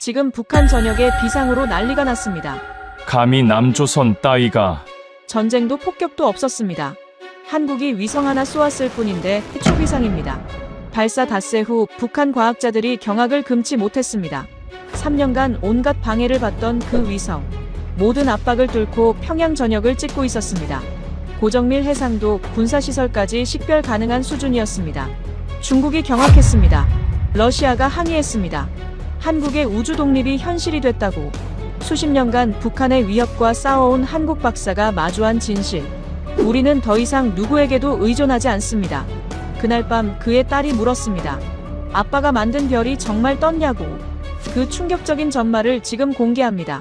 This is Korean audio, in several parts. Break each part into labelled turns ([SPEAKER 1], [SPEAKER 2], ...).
[SPEAKER 1] 지금 북한 전역에 비상으로 난리가 났습니다.
[SPEAKER 2] 감히 남조선 따위가.
[SPEAKER 1] 전쟁도 폭격도 없었습니다. 한국이 위성 하나 쏘았을 뿐인데 초비상입니다. 발사 닷새 후 북한 과학자들이 경악을 금치 못했습니다. 3년간 온갖 방해를 받던 그 위성. 모든 압박을 뚫고 평양 전역을 찍고 있었습니다. 고정밀 해상도, 군사시설까지 식별 가능한 수준이었습니다. 중국이 경악했습니다. 러시아가 항의했습니다. 한국의 우주 독립이 현실이 됐다고. 수십 년간 북한의 위협과 싸워온 한국 박사가 마주한 진실. 우리는 더 이상 누구에게도 의존하지 않습니다. 그날 밤 그의 딸이 물었습니다. 아빠가 만든 별이 정말 떴냐고. 그 충격적인 전말을 지금 공개합니다.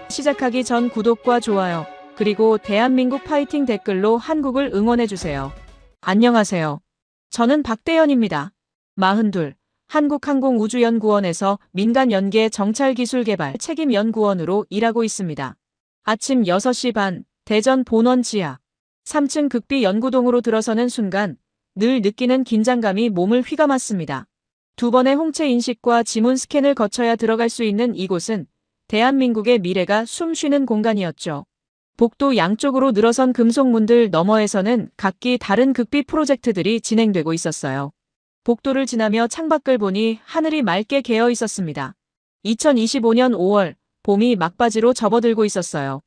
[SPEAKER 1] 시작하기 전 구독과 좋아요, 그리고 대한민국 파이팅 댓글로 한국을 응원해주세요. 안녕하세요. 저는 박대현입니다. 42, 한국항공우주연구원에서 민간연계 정찰기술개발 책임연구원으로 일하고 있습니다. 아침 6시 반, 대전 본원 지하 3층 극비 연구동으로 들어서는 순간 늘 느끼는 긴장감이 몸을 휘감았습니다. 2번의 홍채 인식과 지문 스캔을 거쳐야 들어갈 수 있는 이곳은 대한민국의 미래가 숨쉬는 공간이었죠. 복도 양쪽으로 늘어선 금속문들 너머에서는 각기 다른 극비 프로젝트들이 진행되고 있었어요. 복도를 지나며 창밖을 보니 하늘이 맑게 개어 있었습니다. 2025년 5월, 봄이 막바지로 접어들고 있었어요.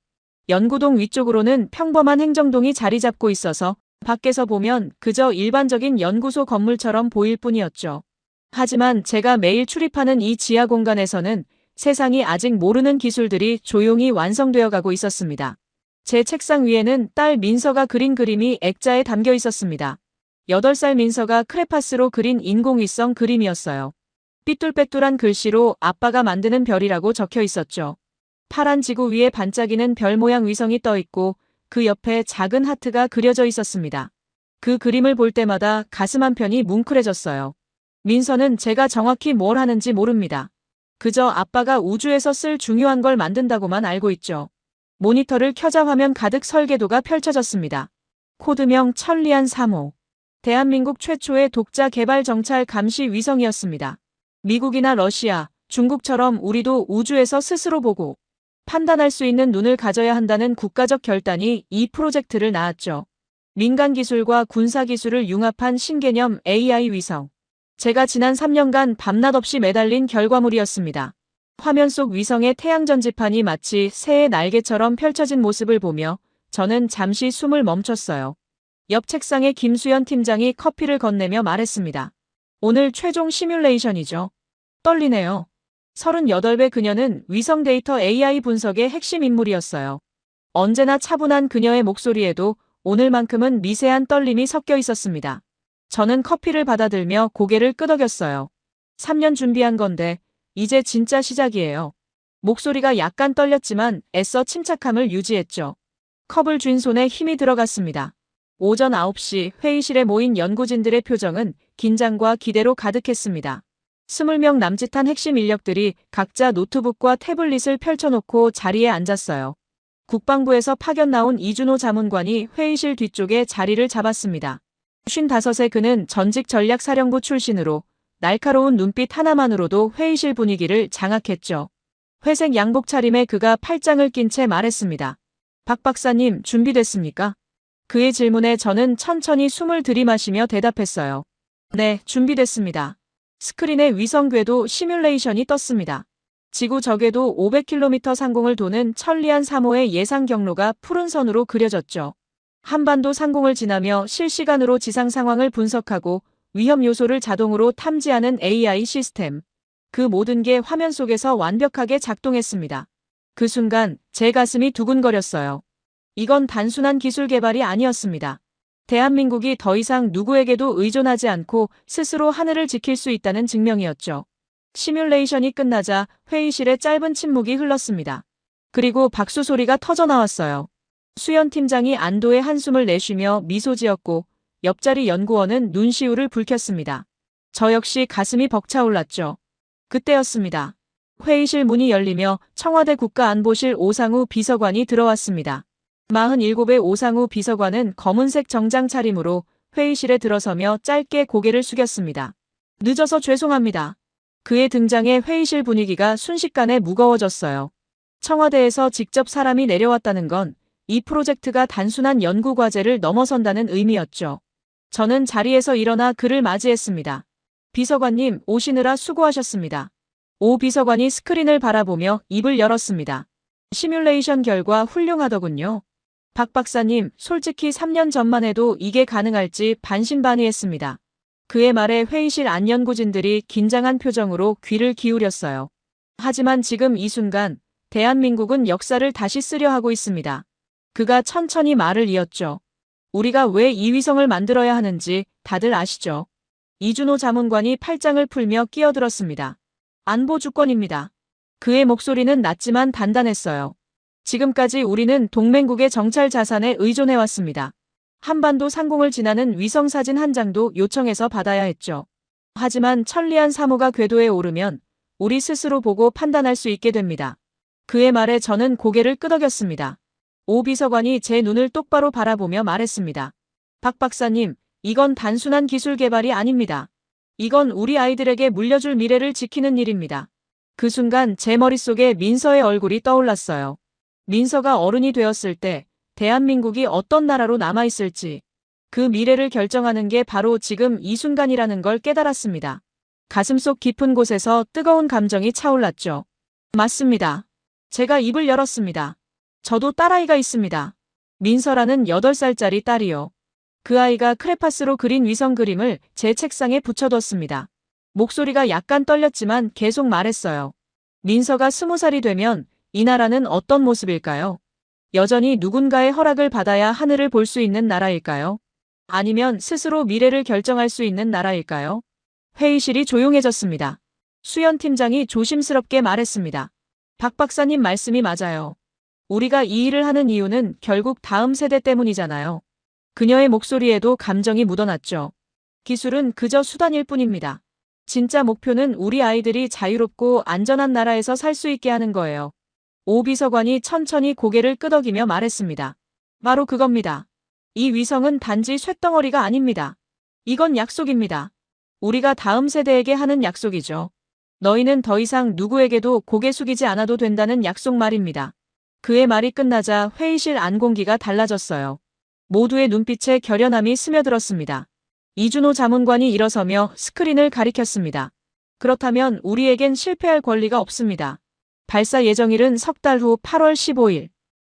[SPEAKER 1] 연구동 위쪽으로는 평범한 행정동이 자리 잡고 있어서 밖에서 보면 그저 일반적인 연구소 건물처럼 보일 뿐이었죠. 하지만 제가 매일 출입하는 이 지하 공간에서는 세상이 아직 모르는 기술들이 조용히 완성되어 가고 있었습니다. 제 책상 위에는 딸 민서가 그린 그림이 액자에 담겨 있었습니다. 8살 민서가 크레파스로 그린 인공위성 그림이었어요. 삐뚤빼뚤한 글씨로 아빠가 만드는 별이라고 적혀 있었죠. 파란 지구 위에 반짝이는 별 모양 위성이 떠 있고 그 옆에 작은 하트가 그려져 있었습니다. 그 그림을 볼 때마다 가슴 한편이 뭉클해졌어요. 민서는 제가 정확히 뭘 하는지 모릅니다. 그저 아빠가 우주에서 쓸 중요한 걸 만든다고만 알고 있죠. 모니터를 켜자 화면 가득 설계도가 펼쳐졌습니다. 코드명 천리안 3호. 대한민국 최초의 독자 개발 정찰 감시 위성이었습니다. 미국이나 러시아, 중국처럼 우리도 우주에서 스스로 보고 판단할 수 있는 눈을 가져야 한다는 국가적 결단이 이 프로젝트를 낳았죠. 민간 기술과 군사 기술을 융합한 신개념 AI 위성. 제가 지난 3년간 밤낮 없이 매달린 결과물이었습니다. 화면 속 위성의 태양 전지판이 마치 새의 날개처럼 펼쳐진 모습을 보며 저는 잠시 숨을 멈췄어요. 옆 책상에 김수현 팀장이 커피를 건네며 말했습니다. 오늘 최종 시뮬레이션이죠. 떨리네요. 38배 그녀는 위성 데이터 AI 분석의 핵심 인물이었어요. 언제나 차분한 그녀의 목소리에도 오늘만큼은 미세한 떨림이 섞여 있었습니다. 저는 커피를 받아들며 고개를 끄덕였어요. 3년 준비한 건데 이제 진짜 시작이에요. 목소리가 약간 떨렸지만 애써 침착함을 유지했죠. 컵을 쥔 손에 힘이 들어갔습니다. 오전 9시 회의실에 모인 연구진들의 표정은 긴장과 기대로 가득했습니다. 20명 남짓한 핵심 인력들이 각자 노트북과 태블릿을 펼쳐놓고 자리에 앉았어요. 국방부에서 파견 나온 이준호 자문관이 회의실 뒤쪽에 자리를 잡았습니다. 55세 그는 전직 전략사령부 출신으로 날카로운 눈빛 하나만으로도 회의실 분위기를 장악했죠. 회색 양복 차림에 그가 팔짱을 낀 채 말했습니다. 박 박사님 준비됐습니까? 그의 질문에 저는 천천히 숨을 들이마시며 대답했어요. 네, 준비됐습니다. 스크린에 위성 궤도 시뮬레이션이 떴습니다. 지구 적에도 500km 상공을 도는 천리안 3호의 예상 경로가 푸른 선으로 그려졌죠. 한반도 상공을 지나며 실시간으로 지상 상황을 분석하고 위험 요소를 자동으로 탐지하는 AI 시스템. 그 모든 게 화면 속에서 완벽하게 작동했습니다. 그 순간 제 가슴이 두근거렸어요. 이건 단순한 기술 개발이 아니었습니다. 대한민국이 더 이상 누구에게도 의존하지 않고 스스로 하늘을 지킬 수 있다는 증명이었죠. 시뮬레이션이 끝나자 회의실에 짧은 침묵이 흘렀습니다. 그리고 박수 소리가 터져 나왔어요. 수연 팀장이 안도의 한숨을 내쉬며 미소 지었고 옆자리 연구원은 눈시울을 붉혔습니다. 저 역시 가슴이 벅차올랐죠. 그때였습니다. 회의실 문이 열리며 청와대 국가안보실 오상우 비서관이 들어왔습니다. 47의 오상우 비서관은 검은색 정장 차림으로 회의실에 들어서며 짧게 고개를 숙였습니다. 늦어서 죄송합니다. 그의 등장에 회의실 분위기가 순식간에 무거워졌어요. 청와대에서 직접 사람이 내려왔다는 건 이 프로젝트가 단순한 연구 과제를 넘어선다는 의미였죠. 저는 자리에서 일어나 그를 맞이했습니다. 비서관님, 오시느라 수고하셨습니다. 오 비서관이 스크린을 바라보며 입을 열었습니다. 시뮬레이션 결과 훌륭하더군요. 박 박사님, 솔직히 3년 전만 해도 이게 가능할지 반신반의했습니다. 그의 말에 회의실 안연구진들이 긴장한 표정으로 귀를 기울였어요. 하지만 지금 이 순간 대한민국은 역사를 다시 쓰려 하고 있습니다. 그가 천천히 말을 이었죠. 우리가 왜 이 위성을 만들어야 하는지 다들 아시죠? 이준호 자문관이 팔짱을 풀며 끼어들었습니다. 안보 주권입니다. 그의 목소리는 낮지만 단단했어요. 지금까지 우리는 동맹국의 정찰 자산에 의존해왔습니다. 한반도 상공을 지나는 위성사진 한 장도 요청해서 받아야 했죠. 하지만 천리안 사무가 궤도에 오르면 우리 스스로 보고 판단할 수 있게 됩니다. 그의 말에 저는 고개를 끄덕였습니다. 오 비서관이 제 눈을 똑바로 바라보며 말했습니다. 박 박사님, 이건 단순한 기술 개발이 아닙니다. 이건 우리 아이들에게 물려줄 미래를 지키는 일입니다. 그 순간 제 머릿속에 민서의 얼굴이 떠올랐어요. 민서가 어른이 되었을 때 대한민국이 어떤 나라로 남아있을지 그 미래를 결정하는 게 바로 지금 이 순간이라는 걸 깨달았습니다. 가슴속 깊은 곳에서 뜨거운 감정이 차올랐죠. 맞습니다. 제가 입을 열었습니다. 저도 딸아이가 있습니다. 민서라는 8살짜리 딸이요. 그 아이가 크레파스로 그린 위성 그림을 제 책상에 붙여뒀습니다. 목소리가 약간 떨렸지만 계속 말했어요. 민서가 20살이 되면 이 나라는 어떤 모습일까요? 여전히 누군가의 허락을 받아야 하늘을 볼 수 있는 나라일까요? 아니면 스스로 미래를 결정할 수 있는 나라일까요? 회의실이 조용해졌습니다. 수연 팀장이 조심스럽게 말했습니다. 박 박사님 말씀이 맞아요. 우리가 이 일을 하는 이유는 결국 다음 세대 때문이잖아요. 그녀의 목소리에도 감정이 묻어났죠. 기술은 그저 수단일 뿐입니다. 진짜 목표는 우리 아이들이 자유롭고 안전한 나라에서 살 수 있게 하는 거예요. 오 비서관이 천천히 고개를 끄덕이며 말했습니다. 바로 그겁니다. 이 위성은 단지 쇳덩어리가 아닙니다. 이건 약속입니다. 우리가 다음 세대에게 하는 약속이죠. 너희는 더 이상 누구에게도 고개 숙이지 않아도 된다는 약속 말입니다. 그의 말이 끝나자 회의실 안 공기가 달라졌어요. 모두의 눈빛에 결연함이 스며들었습니다. 이준호 자문관이 일어서며 스크린을 가리켰습니다. 그렇다면 우리에겐 실패할 권리가 없습니다. 발사 예정일은 석 달 후 8월 15일.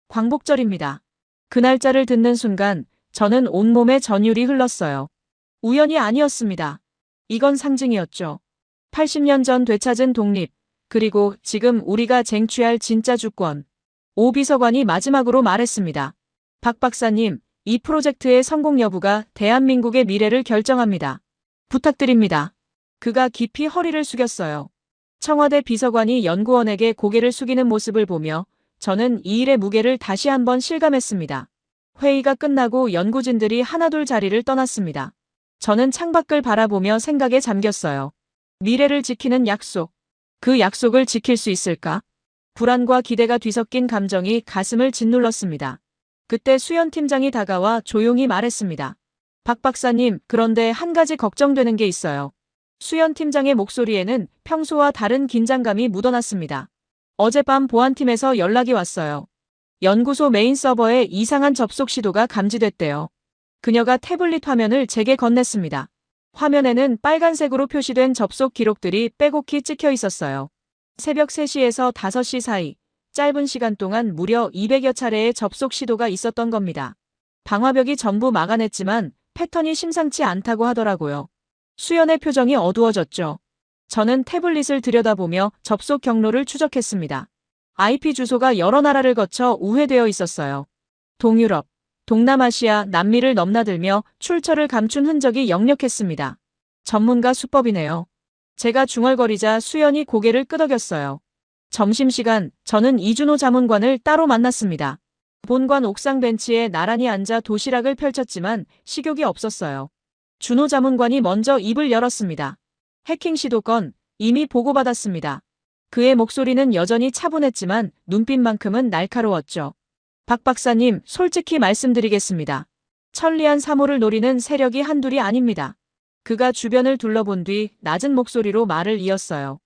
[SPEAKER 1] 광복절입니다. 그 날짜를 듣는 순간 저는 온몸에 전율이 흘렀어요. 우연이 아니었습니다. 이건 상징이었죠. 80년 전 되찾은 독립, 그리고 지금 우리가 쟁취할 진짜 주권. 오 비서관이 마지막으로 말했습니다. 박 박사님, 이 프로젝트의 성공 여부가 대한민국의 미래를 결정합니다. 부탁드립니다. 그가 깊이 허리를 숙였어요. 청와대 비서관이 연구원에게 고개를 숙이는 모습을 보며 저는 이 일의 무게를 다시 한번 실감했습니다. 회의가 끝나고 연구진들이 하나둘 자리를 떠났습니다. 저는 창밖을 바라보며 생각에 잠겼어요. 미래를 지키는 약속. 그 약속을 지킬 수 있을까? 불안과 기대가 뒤섞인 감정이 가슴을 짓눌렀습니다. 그때 수연 팀장이 다가와 조용히 말했습니다. 박 박사님, 그런데 한 가지 걱정되는 게 있어요. 수연 팀장의 목소리에는 평소와 다른 긴장감이 묻어났습니다. 어젯밤 보안팀에서 연락이 왔어요. 연구소 메인 서버에 이상한 접속 시도가 감지됐대요. 그녀가 태블릿 화면을 제게 건넸습니다. 화면에는 빨간색으로 표시된 접속 기록들이 빼곡히 찍혀 있었어요. 새벽 3시에서 5시 사이 짧은 시간 동안 무려 200여 차례의 접속 시도가 있었던 겁니다. 방화벽이 전부 막아냈지만 패턴이 심상치 않다고 하더라고요. 수연의 표정이 어두워졌죠. 저는 태블릿을 들여다보며 접속 경로를 추적했습니다. IP 주소가 여러 나라를 거쳐 우회되어 있었어요. 동유럽, 동남아시아, 남미를 넘나들며 출처를 감춘 흔적이 역력했습니다. 전문가 수법이네요. 제가 중얼거리자 수연이 고개를 끄덕였어요. 점심시간, 저는 이준호 자문관을 따로 만났습니다. 본관 옥상 벤치에 나란히 앉아 도시락을 펼쳤지만 식욕이 없었어요. 준호 자문관이 먼저 입을 열었습니다. 해킹 시도 건 이미 보고받았습니다. 그의 목소리는 여전히 차분했지만 눈빛만큼은 날카로웠죠. 박 박사님, 솔직히 말씀드리겠습니다. 천리안 사모를 노리는 세력이 한둘이 아닙니다. 그가 주변을 둘러본 뒤 낮은 목소리로 말을 이었어요.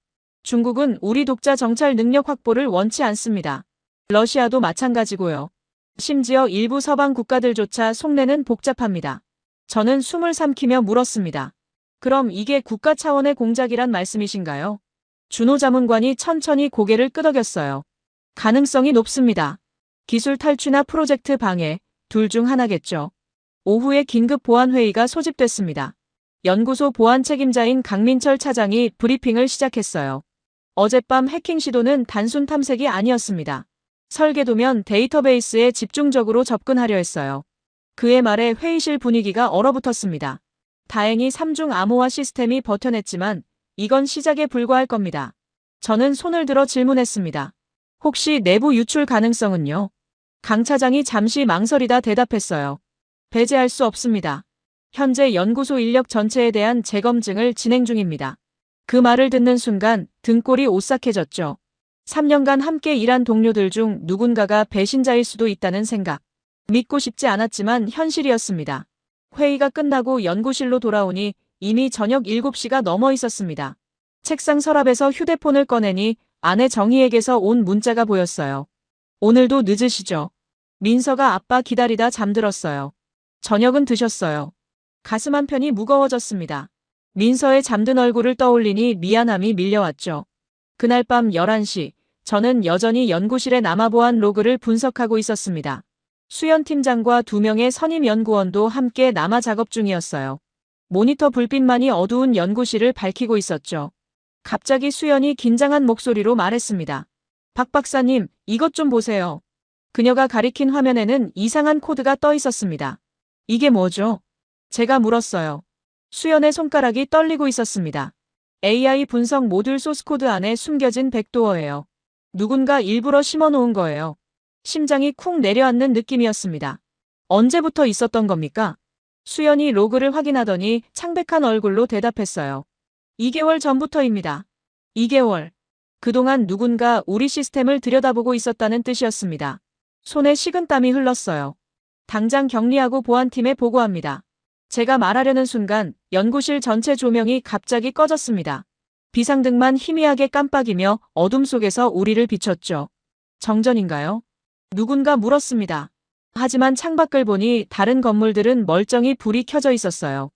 [SPEAKER 1] 중국은 우리 독자 정찰 능력 확보를 원치 않습니다. 러시아도 마찬가지고요. 심지어 일부 서방 국가들조차 속내는 복잡합니다. 저는 숨을 삼키며 물었습니다. 그럼 이게 국가 차원의 공작이란 말씀이신가요? 준호 자문관이 천천히 고개를 끄덕였어요. 가능성이 높습니다. 기술 탈취나 프로젝트 방해, 둘 중 하나겠죠. 오후에 긴급 보안회의가 소집됐습니다. 연구소 보안 책임자인 강민철 차장이 브리핑을 시작했어요. 어젯밤 해킹 시도는 단순 탐색이 아니었습니다. 설계도면 데이터베이스에 집중적으로 접근하려 했어요. 그의 말에 회의실 분위기가 얼어붙었습니다. 다행히 3중 암호화 시스템이 버텨냈지만 이건 시작에 불과할 겁니다. 저는 손을 들어 질문했습니다. 혹시 내부 유출 가능성은요? 강 차장이 잠시 망설이다 대답했어요. 배제할 수 없습니다. 현재 연구소 인력 전체에 대한 재검증을 진행 중입니다. 그 말을 듣는 순간 등골이 오싹해졌죠. 3년간 함께 일한 동료들 중 누군가가 배신자일 수도 있다는 생각. 믿고 싶지 않았지만 현실이었습니다. 회의가 끝나고 연구실로 돌아오니 이미 저녁 7시가 넘어 있었습니다. 책상 서랍에서 휴대폰을 꺼내니 아내 정희에게서 온 문자가 보였어요. 오늘도 늦으시죠? 민서가 아빠 기다리다 잠들었어요. 저녁은 드셨어요. 가슴 한편이 무거워졌습니다. 민서의 잠든 얼굴을 떠올리니 미안함이 밀려왔죠. 그날 밤 11시, 저는 여전히 연구실에 남아보안 로그를 분석하고 있었습니다. 수연 팀장과 2명의 선임 연구원도 함께 남아 작업 중이었어요. 모니터 불빛만이 어두운 연구실을 밝히고 있었죠. 갑자기 수연이 긴장한 목소리로 말했습니다. 박 박사님, 이것 좀 보세요. 그녀가 가리킨 화면에는 이상한 코드가 떠 있었습니다. 이게 뭐죠? 제가 물었어요. 수연의 손가락이 떨리고 있었습니다. AI 분석 모듈 소스코드 안에 숨겨진 백도어예요. 누군가 일부러 심어놓은 거예요. 심장이 쿵 내려앉는 느낌이었습니다. 언제부터 있었던 겁니까? 수연이 로그를 확인하더니 창백한 얼굴로 대답했어요. 2개월 전부터입니다. 2개월. 그동안 누군가 우리 시스템을 들여다보고 있었다는 뜻이었습니다. 손에 식은땀이 흘렀어요. 당장 격리하고 보안팀에 보고합니다. 제가 말하려는 순간 연구실 전체 조명이 갑자기 꺼졌습니다. 비상등만 희미하게 깜빡이며 어둠 속에서 우리를 비췄죠. 정전인가요? 누군가 물었습니다. 하지만 창밖을 보니 다른 건물들은 멀쩡히 불이 켜져 있었어요.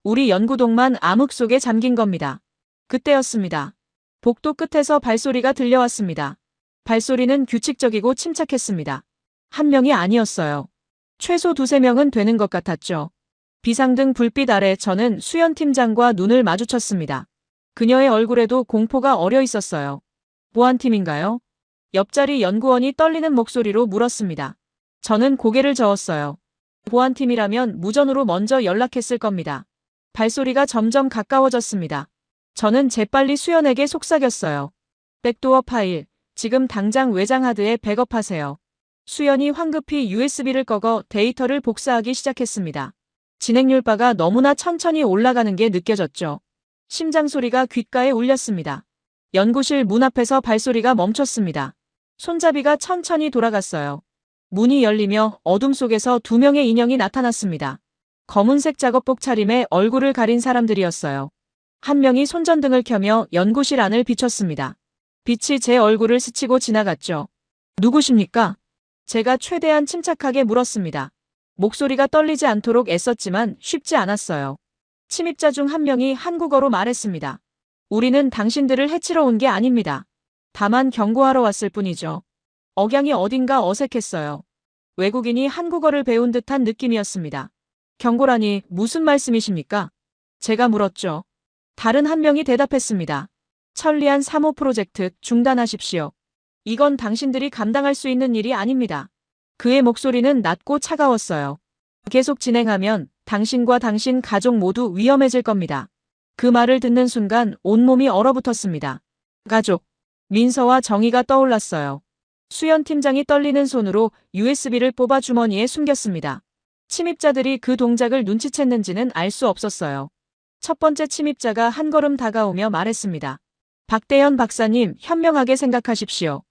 [SPEAKER 1] 우리 연구동만 암흑 속에 잠긴 겁니다. 그때였습니다. 복도 끝에서 발소리가 들려왔습니다. 발소리는 규칙적이고 침착했습니다. 한 명이 아니었어요. 최소 2~3명은 되는 것 같았죠. 비상등 불빛 아래 저는 수연 팀장과 눈을 마주쳤습니다. 그녀의 얼굴에도 공포가 어려 있었어요. 보안팀인가요? 옆자리 연구원이 떨리는 목소리로 물었습니다. 저는 고개를 저었어요. 보안팀이라면 무전으로 먼저 연락했을 겁니다. 발소리가 점점 가까워졌습니다. 저는 재빨리 수연에게 속삭였어요. 백도어 파일, 지금 당장 외장 하드에 백업하세요. 수연이 황급히 USB를 꺼고 데이터를 복사하기 시작했습니다. 진행률 바가 너무나 천천히 올라가는 게 느껴졌죠. 심장 소리가 귓가에 울렸습니다. 연구실 문 앞에서 발소리가 멈췄습니다. 손잡이가 천천히 돌아갔어요. 문이 열리며 어둠 속에서 2명의 인형이 나타났습니다. 검은색 작업복 차림에 얼굴을 가린 사람들이었어요. 한 명이 손전등을 켜며 연구실 안을 비췄습니다. 빛이 제 얼굴을 스치고 지나갔죠. 누구십니까? 제가 최대한 침착하게 물었습니다. 목소리가 떨리지 않도록 애썼지만 쉽지 않았어요. 침입자 중 한 명이 한국어로 말했습니다. 우리는 당신들을 해치러 온 게 아닙니다. 다만 경고하러 왔을 뿐이죠. 억양이 어딘가 어색했어요. 외국인이 한국어를 배운 듯한 느낌이었습니다. 경고라니 무슨 말씀이십니까? 제가 물었죠. 다른 한 명이 대답했습니다. 천리안 3호 프로젝트 중단하십시오. 이건 당신들이 감당할 수 있는 일이 아닙니다. 그의 목소리는 낮고 차가웠어요. 계속 진행하면 당신과 당신 가족 모두 위험해질 겁니다. 그 말을 듣는 순간 온몸이 얼어붙었습니다. 가족. 민서와 정의가 떠올랐어요. 수연 팀장이 떨리는 손으로 USB를 뽑아 주머니에 숨겼습니다. 침입자들이 그 동작을 눈치챘는지는 알 수 없었어요. 첫 번째 침입자가 한 걸음 다가오며 말했습니다. 박대현 박사님, 현명하게 생각하십시오.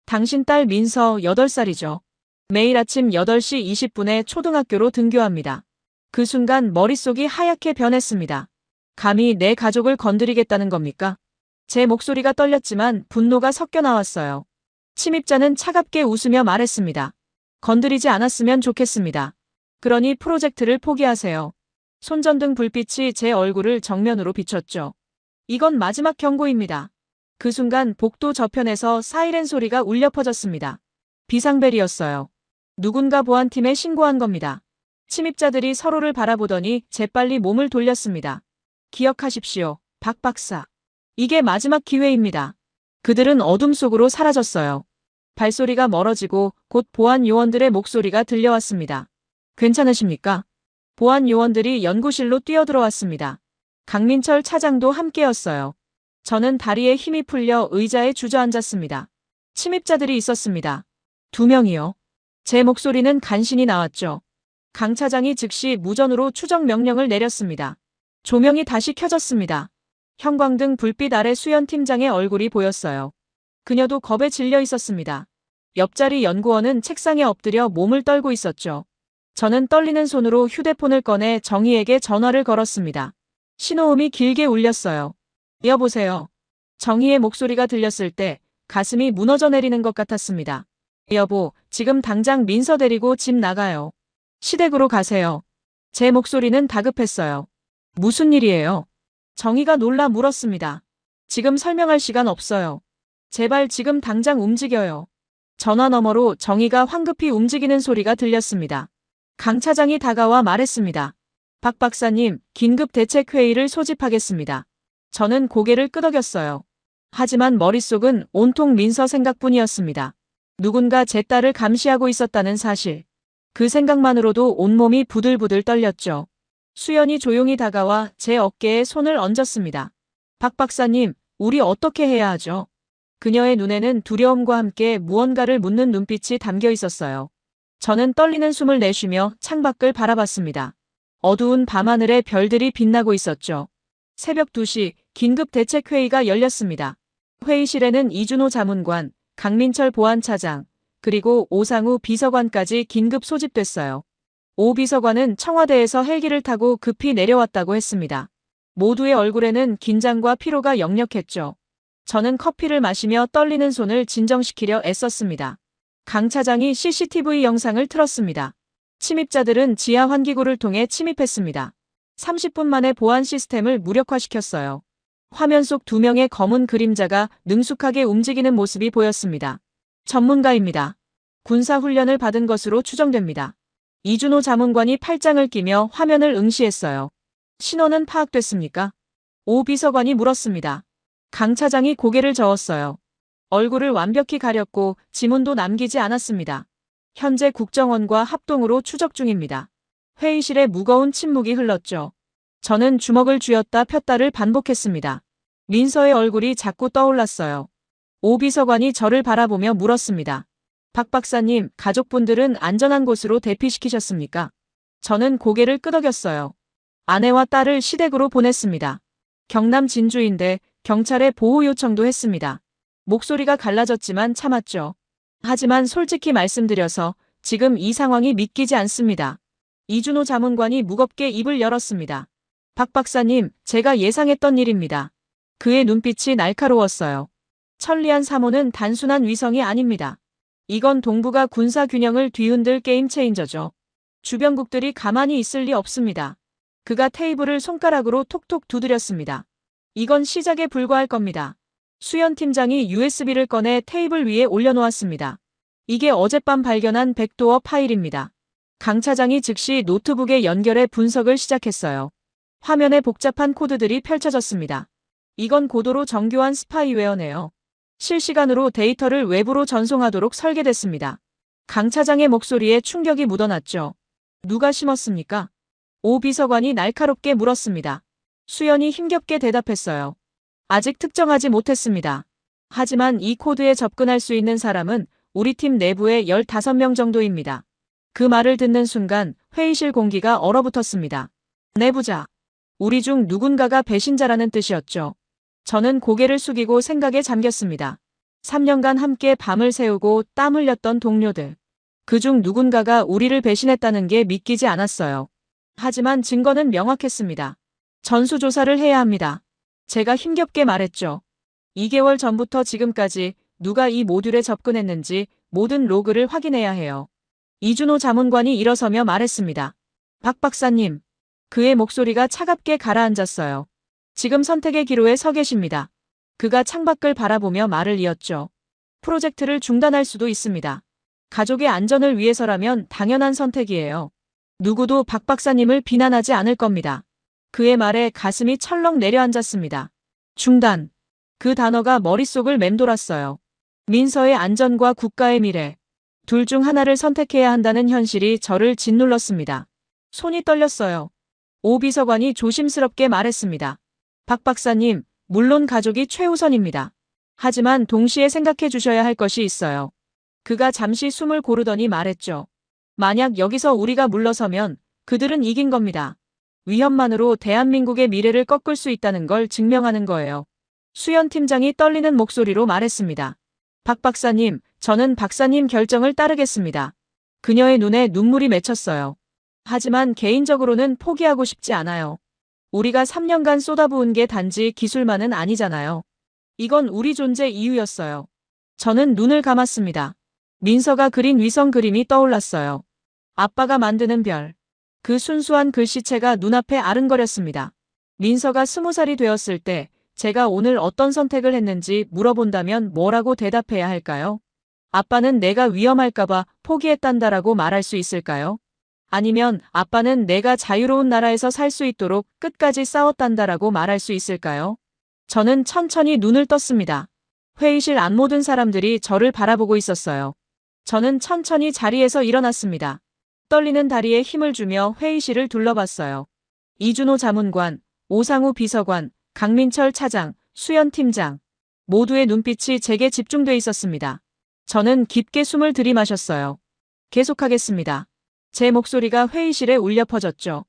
[SPEAKER 1] 당신 딸 민서 8살이죠. 매일 아침 8시 20분에 초등학교로 등교합니다. 그 순간 머릿속이 하얗게 변했습니다. 감히 내 가족을 건드리겠다는 겁니까? 제 목소리가 떨렸지만 분노가 섞여 나왔어요. 침입자는 차갑게 웃으며 말했습니다. 건드리지 않았으면 좋겠습니다. 그러니 프로젝트를 포기하세요. 손전등 불빛이 제 얼굴을 정면으로 비췄죠. 이건 마지막 경고입니다. 그 순간 복도 저편에서 사이렌 소리가 울려 퍼졌습니다. 비상벨이었어요. 누군가 보안팀에 신고한 겁니다. 침입자들이 서로를 바라보더니 재빨리 몸을 돌렸습니다. 기억하십시오, 박 박사. 이게 마지막 기회입니다. 그들은 어둠 속으로 사라졌어요. 발소리가 멀어지고 곧 보안 요원들의 목소리가 들려왔습니다. 괜찮으십니까? 보안 요원들이 연구실로 뛰어들어왔습니다. 강민철 차장도 함께였어요. 저는 다리에 힘이 풀려 의자에 주저앉았습니다. 침입자들이 있었습니다. 2명이요. 제 목소리는 간신히 나왔죠. 강 차장이 즉시 무전으로 추적 명령을 내렸습니다. 조명이 다시 켜졌습니다. 형광등 불빛 아래 수연 팀장의 얼굴이 보였어요. 그녀도 겁에 질려 있었습니다. 옆자리 연구원은 책상에 엎드려 몸을 떨고 있었죠. 저는 떨리는 손으로 휴대폰을 꺼내 정희에게 전화를 걸었습니다. 신호음이 길게 울렸어요. 여보세요. 정희의 목소리가 들렸을 때 가슴이 무너져 내리는 것 같았습니다. 여보, 지금 당장 민서 데리고 집 나가요. 시댁으로 가세요. 제 목소리는 다급했어요. 무슨 일이에요? 정희가 놀라 물었습니다. 지금 설명할 시간 없어요. 제발 지금 당장 움직여요. 전화 너머로 정희가 황급히 움직이는 소리가 들렸습니다. 강 차장이 다가와 말했습니다. 박 박사님, 긴급 대책회의를 소집하겠습니다. 저는 고개를 끄덕였어요. 하지만 머릿속은 온통 민서 생각뿐이었습니다. 누군가 제 딸을 감시하고 있었다는 사실. 그 생각만으로도 온몸이 부들부들 떨렸죠. 수연이 조용히 다가와 제 어깨에 손을 얹었습니다. 박 박사님, 우리 어떻게 해야 하죠? 그녀의 눈에는 두려움과 함께 무언가를 묻는 눈빛이 담겨 있었어요. 저는 떨리는 숨을 내쉬며 창밖을 바라봤습니다. 어두운 밤하늘에 별들이 빛나고 있었죠. 새벽 2시 긴급 대책회의가 열렸습니다. 회의실에는 이준호 자문관, 강민철 보안차장, 그리고 오상우 비서관까지 긴급 소집됐어요. 오 비서관은 청와대에서 헬기를 타고 급히 내려왔다고 했습니다. 모두의 얼굴에는 긴장과 피로가 역력했죠. 저는 커피를 마시며 떨리는 손을 진정시키려 애썼습니다. 강 차장이 CCTV 영상을 틀었습니다. 침입자들은 지하 환기구를 통해 침입했습니다. 30분 만에 보안 시스템을 무력화시켰어요. 화면 속 2명의 검은 그림자가 능숙하게 움직이는 모습이 보였습니다. 전문가입니다. 군사훈련을 받은 것으로 추정됩니다. 이준호 자문관이 팔짱을 끼며 화면을 응시했어요. 신원은 파악됐습니까? 오 비서관이 물었습니다. 강 차장이 고개를 저었어요. 얼굴을 완벽히 가렸고 지문도 남기지 않았습니다. 현재 국정원과 합동으로 추적 중입니다. 회의실에 무거운 침묵이 흘렀죠. 저는 주먹을 쥐었다 폈다를 반복했습니다. 민서의 얼굴이 자꾸 떠올랐어요. 오 비서관이 저를 바라보며 물었습니다. 박 박사님, 가족분들은 안전한 곳으로 대피시키셨습니까? 저는 고개를 끄덕였어요. 아내와 딸을 시댁으로 보냈습니다. 경남 진주인데 경찰에 보호 요청도 했습니다. 목소리가 갈라졌지만 참았죠. 하지만 솔직히 말씀드려서 지금 이 상황이 믿기지 않습니다. 이준호 자문관이 무겁게 입을 열었습니다. 박 박사님, 제가 예상했던 일입니다. 그의 눈빛이 날카로웠어요. 천리안 3호는 단순한 위성이 아닙니다. 이건 동북아 군사 균형을 뒤흔들 게임 체인저죠. 주변국들이 가만히 있을 리 없습니다. 그가 테이블을 손가락으로 톡톡 두드렸습니다. 이건 시작에 불과할 겁니다. 수연 팀장이 USB를 꺼내 테이블 위에 올려놓았습니다. 이게 어젯밤 발견한 백도어 파일입니다. 강 차장이 즉시 노트북에 연결해 분석을 시작했어요. 화면에 복잡한 코드들이 펼쳐졌습니다. 이건 고도로 정교한 스파이웨어네요. 실시간으로 데이터를 외부로 전송하도록 설계됐습니다. 강 차장의 목소리에 충격이 묻어났죠. 누가 심었습니까? 오 비서관이 날카롭게 물었습니다. 수연이 힘겹게 대답했어요. 아직 특정하지 못했습니다. 하지만 이 코드에 접근할 수 있는 사람은 우리 팀 내부에 15명 정도입니다. 그 말을 듣는 순간 회의실 공기가 얼어붙었습니다. 내부자. 우리 중 누군가가 배신자라는 뜻이었죠. 저는 고개를 숙이고 생각에 잠겼습니다. 3년간 함께 밤을 새우고 땀 흘렸던 동료들. 그중 누군가가 우리를 배신했다는 게 믿기지 않았어요. 하지만 증거는 명확했습니다. 전수조사를 해야 합니다. 제가 힘겹게 말했죠. 2개월 전부터 지금까지 누가 이 모듈에 접근했는지 모든 로그를 확인해야 해요. 이준호 자문관이 일어서며 말했습니다. 박 박사님. 그의 목소리가 차갑게 가라앉았어요. 지금 선택의 기로에 서 계십니다. 그가 창밖을 바라보며 말을 이었죠. 프로젝트를 중단할 수도 있습니다. 가족의 안전을 위해서라면 당연한 선택이에요. 누구도 박 박사님을 비난하지 않을 겁니다. 그의 말에 가슴이 철렁 내려앉았습니다. 중단. 그 단어가 머릿속을 맴돌았어요. 민서의 안전과 국가의 미래. 둘 중 하나를 선택해야 한다는 현실이 저를 짓눌렀습니다. 손이 떨렸어요. 오 비서관이 조심스럽게 말했습니다. 박 박사님, 물론 가족이 최우선입니다. 하지만 동시에 생각해 주셔야 할 것이 있어요. 그가 잠시 숨을 고르더니 말했죠. 만약 여기서 우리가 물러서면 그들은 이긴 겁니다. 위협만으로 대한민국의 미래를 꺾을 수 있다는 걸 증명하는 거예요. 수연 팀장이 떨리는 목소리로 말했습니다. 박 박사님, 저는 박사님 결정을 따르겠습니다. 그녀의 눈에 눈물이 맺혔어요. 하지만 개인적으로는 포기하고 싶지 않아요. 우리가 3년간 쏟아부은 게 단지 기술만은 아니잖아요. 이건 우리 존재 이유였어요. 저는 눈을 감았습니다. 민서가 그린 위성 그림이 떠올랐어요. 아빠가 만드는 별. 그 순수한 글씨체가 눈앞에 아른거렸습니다. 민서가 20살이 되었을 때 제가 오늘 어떤 선택을 했는지 물어본다면 뭐라고 대답해야 할까요? 아빠는 내가 위험할까봐 포기했단다라고 말할 수 있을까요? 아니면 아빠는 내가 자유로운 나라에서 살 수 있도록 끝까지 싸웠단다라고 말할 수 있을까요? 저는 천천히 눈을 떴습니다. 회의실 안 모든 사람들이 저를 바라보고 있었어요. 저는 천천히 자리에서 일어났습니다. 떨리는 다리에 힘을 주며 회의실을 둘러봤어요. 이준호 자문관, 오상우 비서관, 강민철 차장, 수연 팀장. 모두의 눈빛이 제게 집중돼 있었습니다. 저는 깊게 숨을 들이마셨어요. 계속하겠습니다. 제 목소리가 회의실에 울려 퍼졌죠.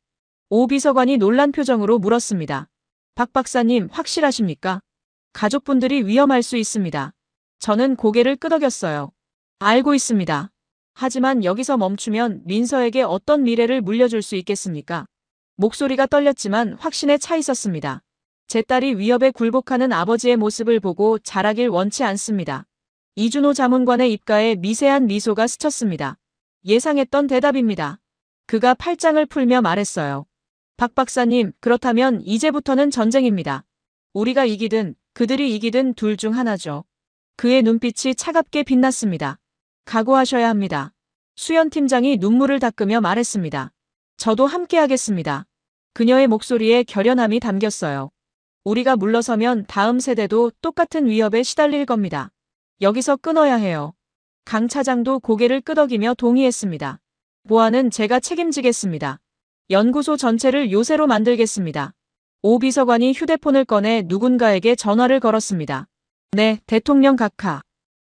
[SPEAKER 1] 오 비서관이 놀란 표정으로 물었습니다. 박 박사님 확실하십니까? 가족분들이 위험할 수 있습니다. 저는 고개를 끄덕였어요. 알고 있습니다. 하지만 여기서 멈추면 민서에게 어떤 미래를 물려줄 수 있겠습니까? 목소리가 떨렸지만 확신에 차 있었습니다. 제 딸이 위협에 굴복하는 아버지의 모습을 보고 자라길 원치 않습니다. 이준호 자문관의 입가에 미세한 미소가 스쳤습니다. 예상했던 대답입니다. 그가 팔짱을 풀며 말했어요. 박 박사님, 그렇다면 이제부터는 전쟁입니다. 우리가 이기든 그들이 이기든 둘 중 하나죠. 그의 눈빛이 차갑게 빛났습니다. 각오하셔야 합니다. 수연 팀장이 눈물을 닦으며 말했습니다. 저도 함께하겠습니다. 그녀의 목소리에 결연함이 담겼어요. 우리가 물러서면 다음 세대도 똑같은 위협에 시달릴 겁니다. 여기서 끊어야 해요. 강 차장도 고개를 끄덕이며 동의했습니다. 보안은 제가 책임지겠습니다. 연구소 전체를 요새로 만들겠습니다. 오 비서관이 휴대폰을 꺼내 누군가에게 전화를 걸었습니다. 네, 대통령 각하.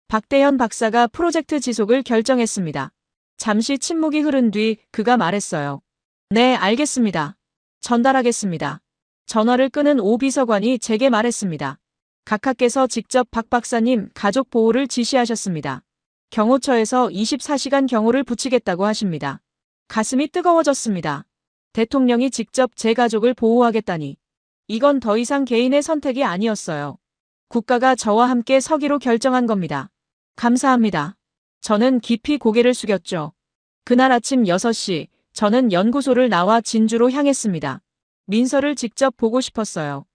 [SPEAKER 1] 박대현 박사가 프로젝트 지속을 결정했습니다. 잠시 침묵이 흐른 뒤 그가 말했어요. 네, 알겠습니다. 전달하겠습니다. 전화를 끄는 오 비서관이 제게 말했습니다. 각하께서 직접 박 박사님 가족 보호를 지시하셨습니다. 경호처에서 24시간 경호를 붙이겠다고 하십니다. 가슴이 뜨거워졌습니다. 대통령이 직접 제 가족을 보호하겠다니. 이건 더 이상 개인의 선택이 아니었어요. 국가가 저와 함께 서기로 결정한 겁니다. 감사합니다. 저는 깊이 고개를 숙였죠. 그날 아침 6시, 저는 연구소를 나와 진주로 향했습니다. 민서를 직접 보고 싶었어요.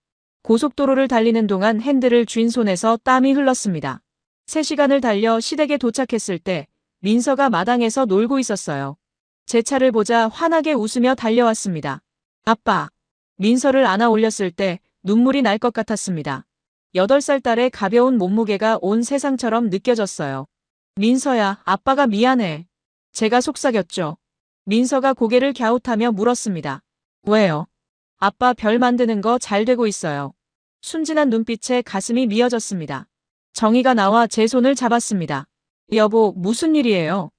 [SPEAKER 1] 고속도로를 달리는 동안 핸들을 쥔 손에서 땀이 흘렀습니다. 3시간을 달려 시댁에 도착했을 때 민서가 마당에서 놀고 있었어요. 제 차를 보자 환하게 웃으며 달려왔습니다. 아빠. 민서를 안아 올렸을 때 눈물이 날 것 같았습니다. 8살 딸의 가벼운 몸무게가 온 세상처럼 느껴졌어요. 민서야, 아빠가 미안해. 제가 속삭였죠. 민서가 고개를 갸웃하며 물었습니다. 왜요? 아빠 별 만드는 거 잘 되고 있어요. 순진한 눈빛에 가슴이 미어졌습니다. 정희가 나와 제 손을 잡았습니다. 여보, 무슨 일이에요?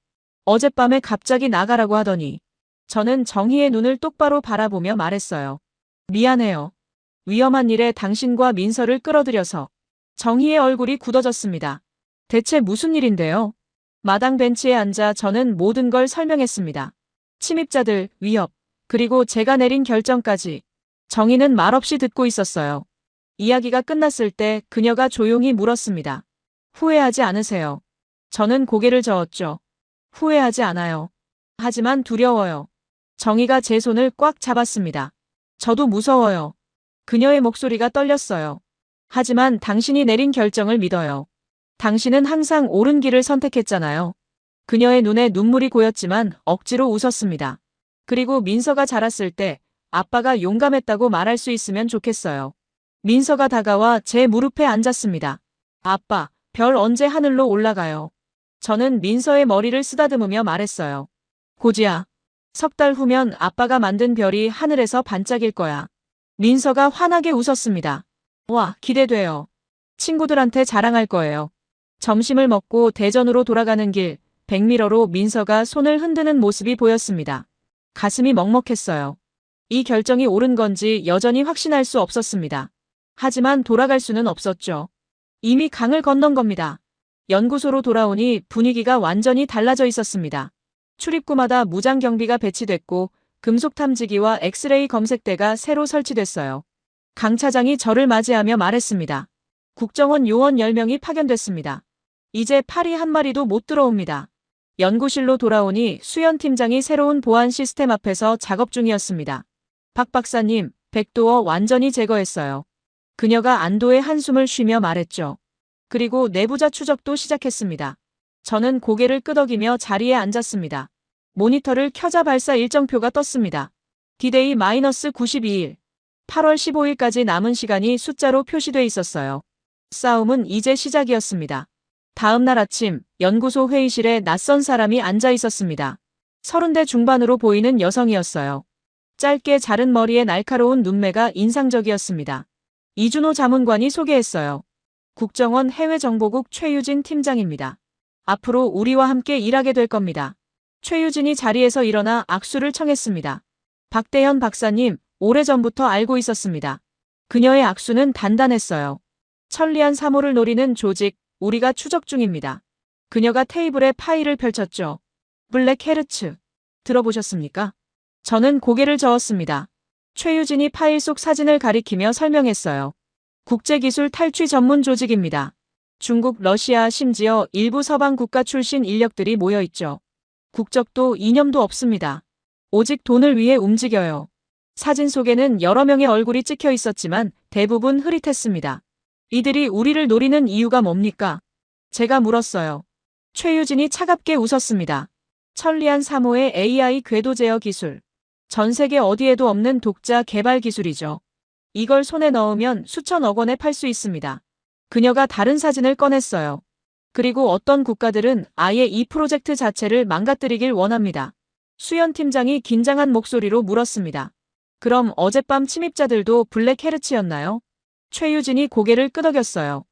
[SPEAKER 1] 어젯밤에 갑자기 나가라고 하더니. 저는 정희의 눈을 똑바로 바라보며 말했어요. 미안해요. 위험한 일에 당신과 민서를 끌어들여서. 정희의 얼굴이 굳어졌습니다. 대체 무슨 일인데요? 마당 벤치에 앉아 저는 모든 걸 설명했습니다. 침입자들, 위협, 그리고 제가 내린 결정까지. 정희는 말없이 듣고 있었어요. 이야기가 끝났을 때 그녀가 조용히 물었습니다. 후회하지 않으세요? 저는 고개를 저었죠. 후회하지 않아요. 하지만 두려워요. 정희가 제 손을 꽉 잡았습니다. 저도 무서워요. 그녀의 목소리가 떨렸어요. 하지만 당신이 내린 결정을 믿어요. 당신은 항상 옳은 길을 선택했잖아요. 그녀의 눈에 눈물이 고였지만 억지로 웃었습니다. 그리고 민서가 자랐을 때 아빠가 용감했다고 말할 수 있으면 좋겠어요. 민서가 다가와 제 무릎에 앉았습니다. 아빠, 별 언제 하늘로 올라가요? 저는 민서의 머리를 쓰다듬으며 말했어요. 고지야, 석 달 후면 아빠가 만든 별이 하늘에서 반짝일 거야. 민서가 환하게 웃었습니다. 와, 기대돼요. 친구들한테 자랑할 거예요. 점심을 먹고 대전으로 돌아가는 길, 백미러로 민서가 손을 흔드는 모습이 보였습니다. 가슴이 먹먹했어요. 이 결정이 옳은 건지 여전히 확신할 수 없었습니다. 하지만 돌아갈 수는 없었죠. 이미 강을 건넌 겁니다. 연구소로 돌아오니 분위기가 완전히 달라져 있었습니다. 출입구마다 무장 경비가 배치됐고 금속 탐지기와 엑스레이 검색대가 새로 설치됐어요. 강 차장이 저를 맞이하며 말했습니다. 국정원 요원 10명이 파견됐습니다. 이제 파리 한 마리도 못 들어옵니다. 연구실로 돌아오니 수연 팀장이 새로운 보안 시스템 앞에서 작업 중이었습니다. 박 박사님, 백도어 완전히 제거했어요. 그녀가 안도의 한숨을 쉬며 말했죠. 그리고 내부자 추적도 시작했습니다. 저는 고개를 끄덕이며 자리에 앉았습니다. 모니터를 켜자 발사 일정표가 떴습니다. 디데이 -92일. 8월 15일까지 남은 시간이 숫자로 표시돼 있었어요. 싸움은 이제 시작이었습니다. 다음 날 아침 연구소 회의실에 낯선 사람이 앉아 있었습니다. 30대 중반으로 보이는 여성이었어요. 짧게 자른 머리에 날카로운 눈매가 인상적이었습니다. 이준호 자문관이 소개했어요. 국정원 해외정보국 최유진 팀장입니다. 앞으로 우리와 함께 일하게 될 겁니다. 최유진이 자리에서 일어나 악수를 청했습니다. 박대현 박사님, 오래전부터 알고 있었습니다. 그녀의 악수는 단단했어요. 천리안 3호를 노리는 조직, 우리가 추적 중입니다. 그녀가 테이블에 파일을 펼쳤죠. 블랙 헤르츠. 들어보셨습니까? 저는 고개를 저었습니다. 최유진이 파일 속 사진을 가리키며 설명했어요. 국제기술 탈취 전문 조직입니다. 중국, 러시아, 심지어 일부 서방 국가 출신 인력들이 모여 있죠. 국적도 이념도 없습니다. 오직 돈을 위해 움직여요. 사진 속에는 여러 명의 얼굴이 찍혀 있었지만 대부분 흐릿했습니다. 이들이 우리를 노리는 이유가 뭡니까? 제가 물었어요. 최유진이 차갑게 웃었습니다. 천리안 3호의 AI 궤도 제어 기술. 전 세계 어디에도 없는 독자 개발 기술이죠. 이걸 손에 넣으면 수천억 원에 팔 수 있습니다. 그녀가 다른 사진을 꺼냈어요. 그리고 어떤 국가들은 아예 이 프로젝트 자체를 망가뜨리길 원합니다. 수연 팀장이 긴장한 목소리로 물었습니다. 그럼 어젯밤 침입자들도 블랙 헤르츠였나요? 최유진이 고개를 끄덕였어요.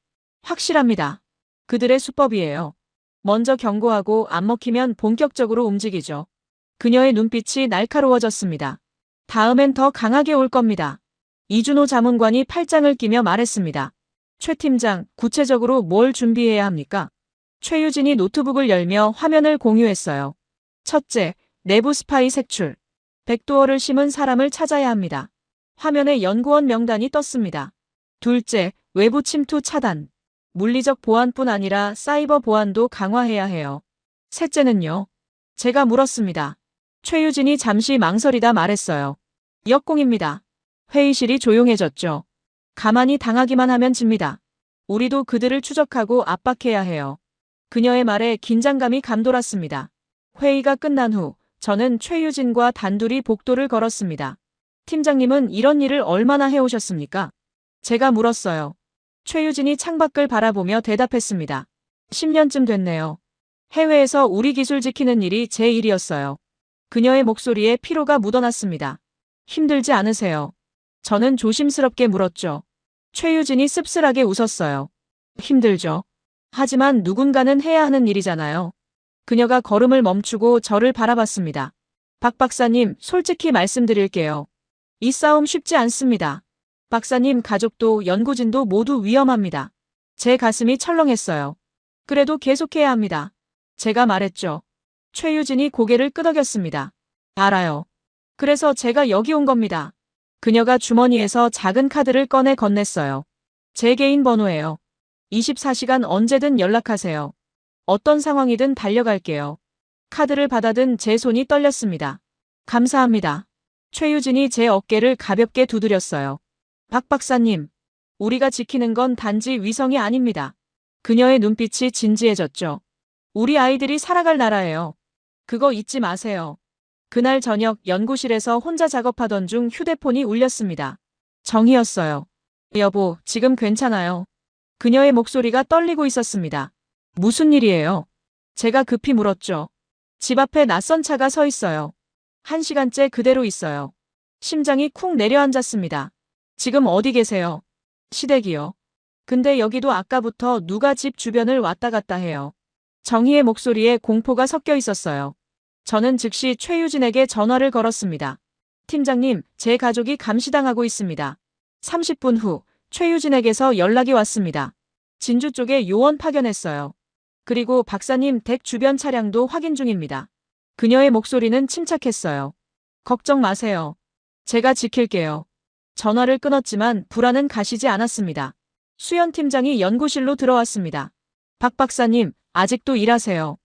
[SPEAKER 1] 확실합니다. 그들의 수법이에요. 먼저 경고하고 안 먹히면 본격적으로 움직이죠. 그녀의 눈빛이 날카로워졌습니다. 다음엔 더 강하게 올 겁니다. 이준호 자문관이 팔짱을 끼며 말했습니다. 최 팀장, 구체적으로 뭘 준비해야 합니까? 최유진이 노트북을 열며 화면을 공유했어요. 첫째, 내부 스파이 색출. 백도어를 심은 사람을 찾아야 합니다. 화면에 연구원 명단이 떴습니다. 둘째, 외부 침투 차단. 물리적 보안뿐 아니라 사이버 보안도 강화해야 해요. 셋째는요? 제가 물었습니다. 최유진이 잠시 망설이다 말했어요. 역공입니다. 회의실이 조용해졌죠. 가만히 당하기만 하면 집니다. 우리도 그들을 추적하고 압박해야 해요. 그녀의 말에 긴장감이 감돌았습니다. 회의가 끝난 후 저는 최유진과 단둘이 복도를 걸었습니다. 팀장님은 이런 일을 얼마나 해오셨습니까? 제가 물었어요. 최유진이 창밖을 바라보며 대답했습니다. 10년쯤 됐네요. 해외에서 우리 기술 지키는 일이 제 일이었어요. 그녀의 목소리에 피로가 묻어났습니다. 힘들지 않으세요? 저는 조심스럽게 물었죠. 최유진이 씁쓸하게 웃었어요. 힘들죠. 하지만 누군가는 해야 하는 일이잖아요. 그녀가 걸음을 멈추고 저를 바라봤습니다. 박 박사님, 솔직히 말씀드릴게요. 이 싸움 쉽지 않습니다. 박사님 가족도 연구진도 모두 위험합니다. 제 가슴이 철렁했어요. 그래도 계속해야 합니다. 제가 말했죠. 최유진이 고개를 끄덕였습니다. 알아요. 그래서 제가 여기 온 겁니다. 그녀가 주머니에서 작은 카드를 꺼내 건넸어요. 제 개인 번호예요. 24시간 언제든 연락하세요. 어떤 상황이든 달려갈게요. 카드를 받아든 제 손이 떨렸습니다. 감사합니다. 최유진이 제 어깨를 가볍게 두드렸어요. 박 박사님, 우리가 지키는 건 단지 위성이 아닙니다. 그녀의 눈빛이 진지해졌죠. 우리 아이들이 살아갈 나라예요. 그거 잊지 마세요. 그날 저녁 연구실에서 혼자 작업하던 중 휴대폰이 울렸습니다. 정희였어요. 여보, 지금 괜찮아요. 그녀의 목소리가 떨리고 있었습니다. 무슨 일이에요? 제가 급히 물었죠. 집 앞에 낯선 차가 서 있어요. 1시간째 그대로 있어요. 심장이 쿵 내려앉았습니다. 지금 어디 계세요? 시댁이요. 근데 여기도 아까부터 누가 집 주변을 왔다 갔다 해요. 정희의 목소리에 공포가 섞여 있었어요. 저는 즉시 최유진에게 전화를 걸었습니다. 팀장님, 제 가족이 감시당하고 있습니다. 30분 후 최유진에게서 연락이 왔습니다. 진주 쪽에 요원 파견했어요. 그리고 박사님 댁 주변 차량도 확인 중입니다. 그녀의 목소리는 침착했어요. 걱정 마세요. 제가 지킬게요. 전화를 끊었지만 불안은 가시지 않았습니다. 수연 팀장이 연구실로 들어왔습니다. 박 박사님, 아직도 일하세요.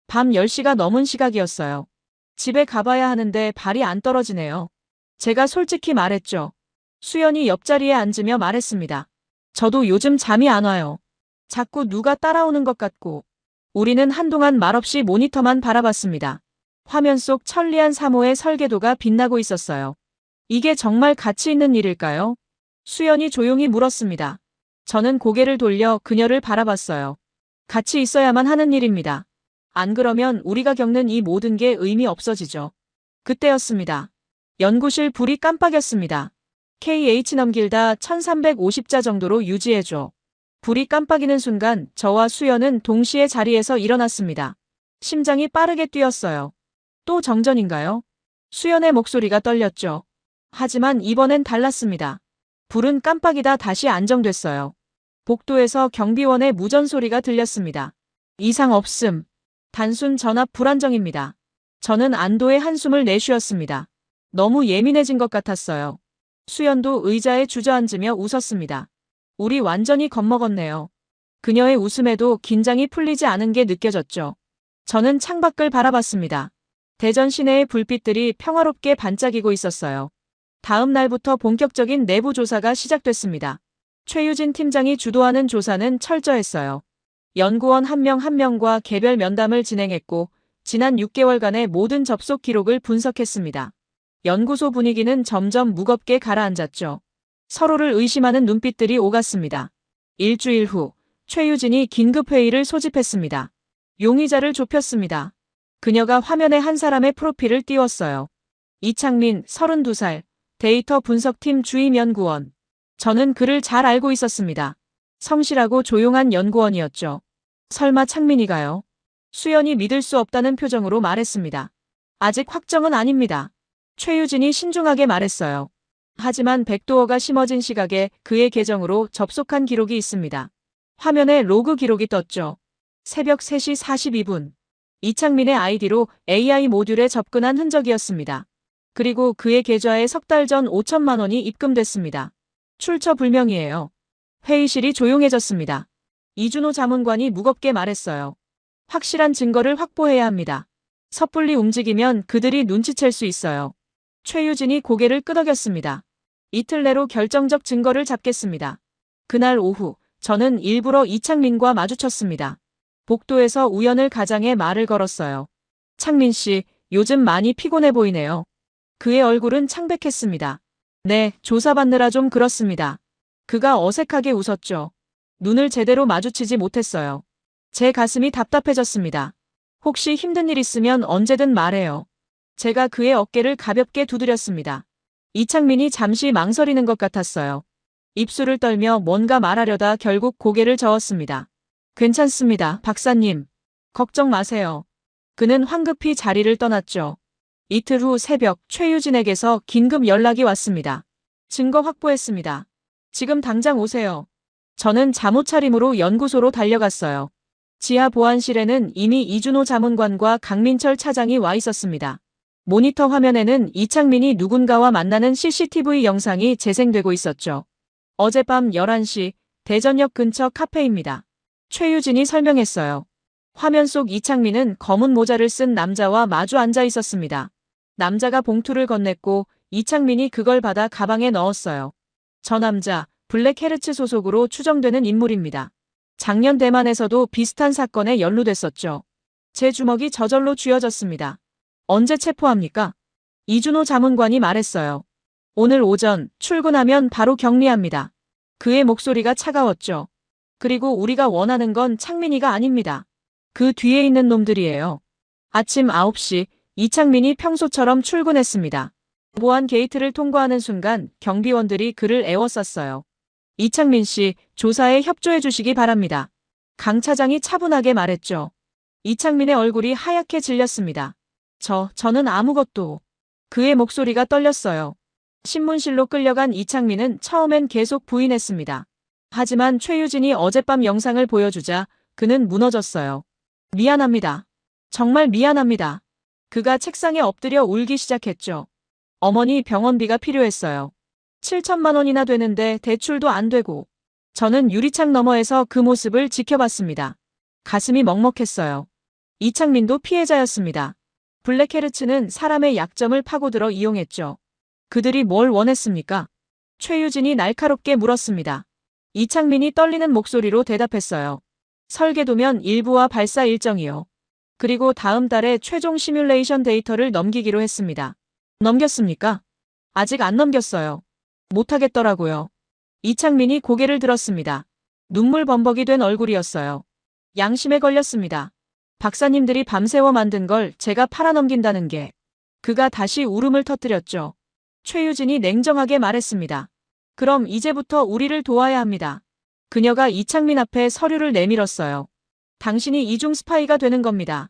[SPEAKER 1] 밤 10시가 넘은 시각이었어요. 집에 가봐야 하는데 발이 안 떨어지네요. 제가 솔직히 말했죠. 수연이 옆자리에 앉으며 말했습니다. 저도 요즘 잠이 안 와요. 자꾸 누가 따라오는 것 같고. 우리는 한동안 말없이 모니터만 바라봤습니다. 화면 속 천리안 3호의 설계도가 빛나고 있었어요. 이게 정말 가치 있는 일일까요? 수연이 조용히 물었습니다. 저는 고개를 돌려 그녀를 바라봤어요. 가치 있어야만 하는 일입니다. 안 그러면 우리가 겪는 이 모든 게 의미 없어지죠. 그때였습니다. 연구실 불이 깜빡였습니다. KH 넘길다 1350자 정도로 유지해줘. 불이 깜빡이는 순간 저와 수연은 동시에 자리에서 일어났습니다. 심장이 빠르게 뛰었어요. 또 정전인가요? 수연의 목소리가 떨렸죠. 하지만 이번엔 달랐습니다. 불은 깜빡이다 다시 안정됐어요. 복도에서 경비원의 무전 소리가 들렸습니다. 이상 없음. 단순 전압 불안정입니다. 저는 안도의 한숨을 내쉬었습니다. 너무 예민해진 것 같았어요. 수연도 의자에 주저앉으며 웃었습니다. 우리 완전히 겁먹었네요. 그녀의 웃음에도 긴장이 풀리지 않은 게 느껴졌죠. 저는 창밖을 바라봤습니다. 대전 시내의 불빛들이 평화롭게 반짝이고 있었어요. 다음 날부터 본격적인 내부 조사가 시작됐습니다. 최유진 팀장이 주도하는 조사는 철저했어요. 연구원 한 명 한 명과 개별 면담을 진행했고 지난 6개월간의 모든 접속 기록을 분석했습니다. 연구소 분위기는 점점 무겁게 가라앉았죠. 서로를 의심하는 눈빛들이 오갔습니다. 일주일 후 최유진이 긴급회의를 소집했습니다. 용의자를 좁혔습니다. 그녀가 화면에 한 사람의 프로필을 띄웠어요. 이창민, 32살, 데이터 분석팀 주임 연구원. 저는 그를 잘 알고 있었습니다. 성실하고 조용한 연구원이었죠. 설마 창민이가요? 수연이 믿을 수 없다는 표정으로 말했습니다. 아직 확정은 아닙니다. 최유진이 신중하게 말했어요. 하지만 백도어가 심어진 시각에 그의 계정으로 접속한 기록이 있습니다. 화면에 로그 기록이 떴죠. 새벽 3시 42분. 이창민의 아이디로 AI 모듈에 접근한 흔적이었습니다. 그리고 그의 계좌에 석 달 전 5천만 원이 입금됐습니다. 출처 불명이에요. 회의실이 조용해졌습니다. 이준호 자문관이 무겁게 말했어요. 확실한 증거를 확보해야 합니다. 섣불리 움직이면 그들이 눈치챌 수 있어요. 최유진이 고개를 끄덕였습니다. 이틀 내로 결정적 증거를 잡겠습니다. 그날 오후 저는 일부러 이창민과 마주쳤습니다. 복도에서 우연을 가장해 말을 걸었어요. 창민 씨, 요즘 많이 피곤해 보이네요. 그의 얼굴은 창백했습니다. 네, 조사받느라 좀 그렇습니다. 그가 어색하게 웃었죠. 눈을 제대로 마주치지 못했어요. 제 가슴이 답답해졌습니다. 혹시 힘든 일 있으면 언제든 말해요. 제가 그의 어깨를 가볍게 두드렸습니다. 이창민이 잠시 망설이는 것 같았어요. 입술을 떨며 뭔가 말하려다 결국 고개를 저었습니다. 괜찮습니다, 박사님. 걱정 마세요. 그는 황급히 자리를 떠났죠. 이틀 후 새벽 최유진에게서 긴급 연락이 왔습니다. 증거 확보했습니다. 지금 당장 오세요. 저는 잠옷 차림으로 연구소로 달려갔어요. 지하 보안실에는 이미 이준호 자문관과 강민철 차장이 와 있었습니다. 모니터 화면에는 이창민이 누군가와 만나는 CCTV 영상이 재생되고 있었죠. 어젯밤 11시 대전역 근처 카페입니다. 최유진이 설명했어요. 화면 속 이창민은 검은 모자를 쓴 남자와 마주 앉아 있었습니다. 남자가 봉투를 건넸고 이창민이 그걸 받아 가방에 넣었어요. 저 남자, 블랙헤르츠 소속으로 추정되는 인물입니다. 작년 대만에서도 비슷한 사건에 연루됐었죠. 제 주먹이 저절로 쥐어졌습니다. 언제 체포합니까? 이준호 자문관이 말했어요. 오늘 오전 출근하면 바로 격리합니다. 그의 목소리가 차가웠죠. 그리고 우리가 원하는 건 창민이가 아닙니다. 그 뒤에 있는 놈들이에요. 아침 9시 이창민이 평소처럼 출근했습니다. 보안 게이트를 통과하는 순간 경비원들이 그를 에워쌌어요. 이창민 씨, 조사에 협조해 주시기 바랍니다. 강 차장이 차분하게 말했죠. 이창민의 얼굴이 하얗게 질렸습니다. 저는 아무것도. 그의 목소리가 떨렸어요. 신문실로 끌려간 이창민은 처음엔 계속 부인했습니다. 하지만 최유진이 어젯밤 영상을 보여주자 그는 무너졌어요. 미안합니다. 정말 미안합니다. 그가 책상에 엎드려 울기 시작했죠. 어머니 병원비가 필요했어요. 7천만 원이나 되는데 대출도 안 되고. 저는 유리창 너머에서 그 모습을 지켜봤습니다. 가슴이 먹먹했어요. 이창민도 피해자였습니다. 블랙헤르츠는 사람의 약점을 파고들어 이용했죠. 그들이 뭘 원했습니까? 최유진이 날카롭게 물었습니다. 이창민이 떨리는 목소리로 대답했어요. 설계도면 일부와 발사 일정이요. 그리고 다음 달에 최종 시뮬레이션 데이터를 넘기기로 했습니다. 넘겼습니까? 아직 안 넘겼어요. 못하겠더라고요. 이창민이 고개를 들었습니다. 눈물 범벅이 된 얼굴이었어요. 양심에 걸렸습니다. 박사님들이 밤새워 만든 걸 제가 팔아넘긴다는 게. 그가 다시 울음을 터뜨렸죠. 최유진이 냉정하게 말했습니다. 그럼 이제부터 우리를 도와야 합니다. 그녀가 이창민 앞에 서류를 내밀었어요. 당신이 이중 스파이가 되는 겁니다.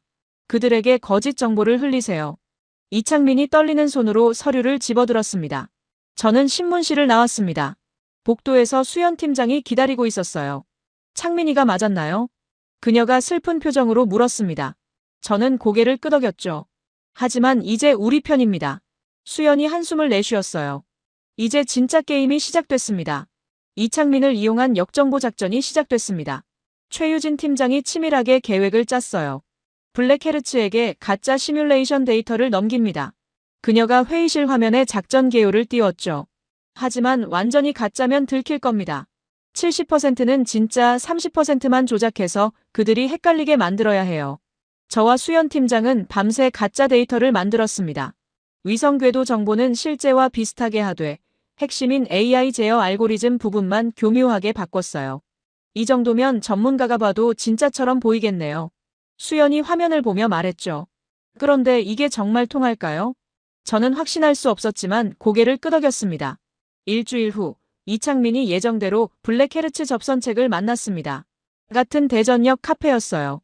[SPEAKER 1] 그들에게 거짓 정보를 흘리세요. 이창민이 떨리는 손으로 서류를 집어들었습니다. 저는 신문실을 나왔습니다. 복도에서 수연 팀장이 기다리고 있었어요. 창민이가 맞았나요? 그녀가 슬픈 표정으로 물었습니다. 저는 고개를 끄덕였죠. 하지만 이제 우리 편입니다. 수연이 한숨을 내쉬었어요. 이제 진짜 게임이 시작됐습니다. 이창민을 이용한 역정보 작전이 시작됐습니다. 최유진 팀장이 치밀하게 계획을 짰어요. 블랙헤르츠에게 가짜 시뮬레이션 데이터를 넘깁니다. 그녀가 회의실 화면에 작전 개요를 띄웠죠. 하지만 완전히 가짜면 들킬 겁니다. 70%는 진짜 30%만 조작해서 그들이 헷갈리게 만들어야 해요. 저와 수연 팀장은 밤새 가짜 데이터를 만들었습니다. 위성 궤도 정보는 실제와 비슷하게 하되 핵심인 AI 제어 알고리즘 부분만 교묘하게 바꿨어요. 이 정도면 전문가가 봐도 진짜처럼 보이겠네요. 수연이 화면을 보며 말했죠. 그런데 이게 정말 통할까요? 저는 확신할 수 없었지만 고개를 끄덕였습니다. 일주일 후 이창민이 예정대로 블랙헤르츠 접선책을 만났습니다. 같은 대전역 카페였어요.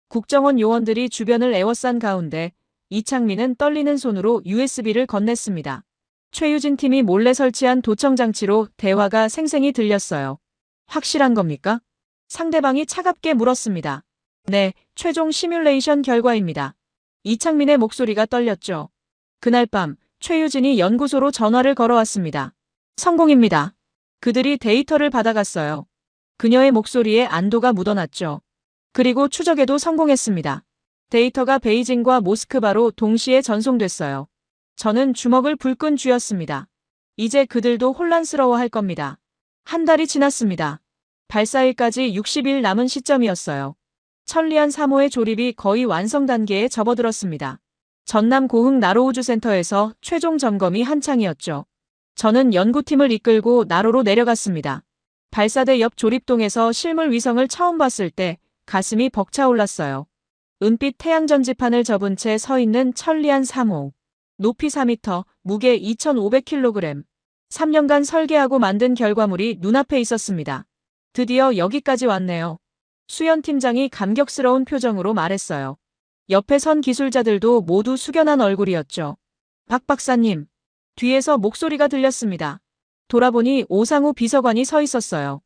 [SPEAKER 1] 국정원 요원들이 주변을 에워싼 가운데 이창민은 떨리는 손으로 USB를 건넸습니다. 최유진 팀이 몰래 설치한 도청 장치로 대화가 생생히 들렸어요. 확실한 겁니까? 상대방이 차갑게 물었습니다. 네, 최종 시뮬레이션 결과입니다. 이창민의 목소리가 떨렸죠. 그날 밤 최유진이 연구소로 전화를 걸어왔습니다. 성공입니다. 그들이 데이터를 받아갔어요. 그녀의 목소리에 안도가 묻어났죠. 그리고 추적에도 성공했습니다. 데이터가 베이징과 모스크바로 동시에 전송됐어요. 저는 주먹을 불끈 쥐었습니다. 이제 그들도 혼란스러워할 겁니다. 한 달이 지났습니다. 발사일까지 60일 남은 시점이었어요. 천리안 3호의 조립이 거의 완성 단계에 접어들었습니다. 전남 고흥 나로우주센터에서 최종 점검이 한창이었죠. 저는 연구팀을 이끌고 나로로 내려갔습니다. 발사대 옆 조립동에서 실물 위성을 처음 봤을 때 가슴이 벅차올랐어요. 은빛 태양 전지판을 접은 채 서 있는 천리안 3호. 높이 4m, 무게 2,500kg. 3년간 설계하고 만든 결과물이 눈앞에 있었습니다. 드디어 여기까지 왔네요. 수연 팀장이 감격스러운 표정으로 말했어요. 옆에 선 기술자들도 모두 숙연한 얼굴이었죠. 박 박사님. 뒤에서 목소리가 들렸습니다. 돌아보니 오상우 비서관이 서 있었어요.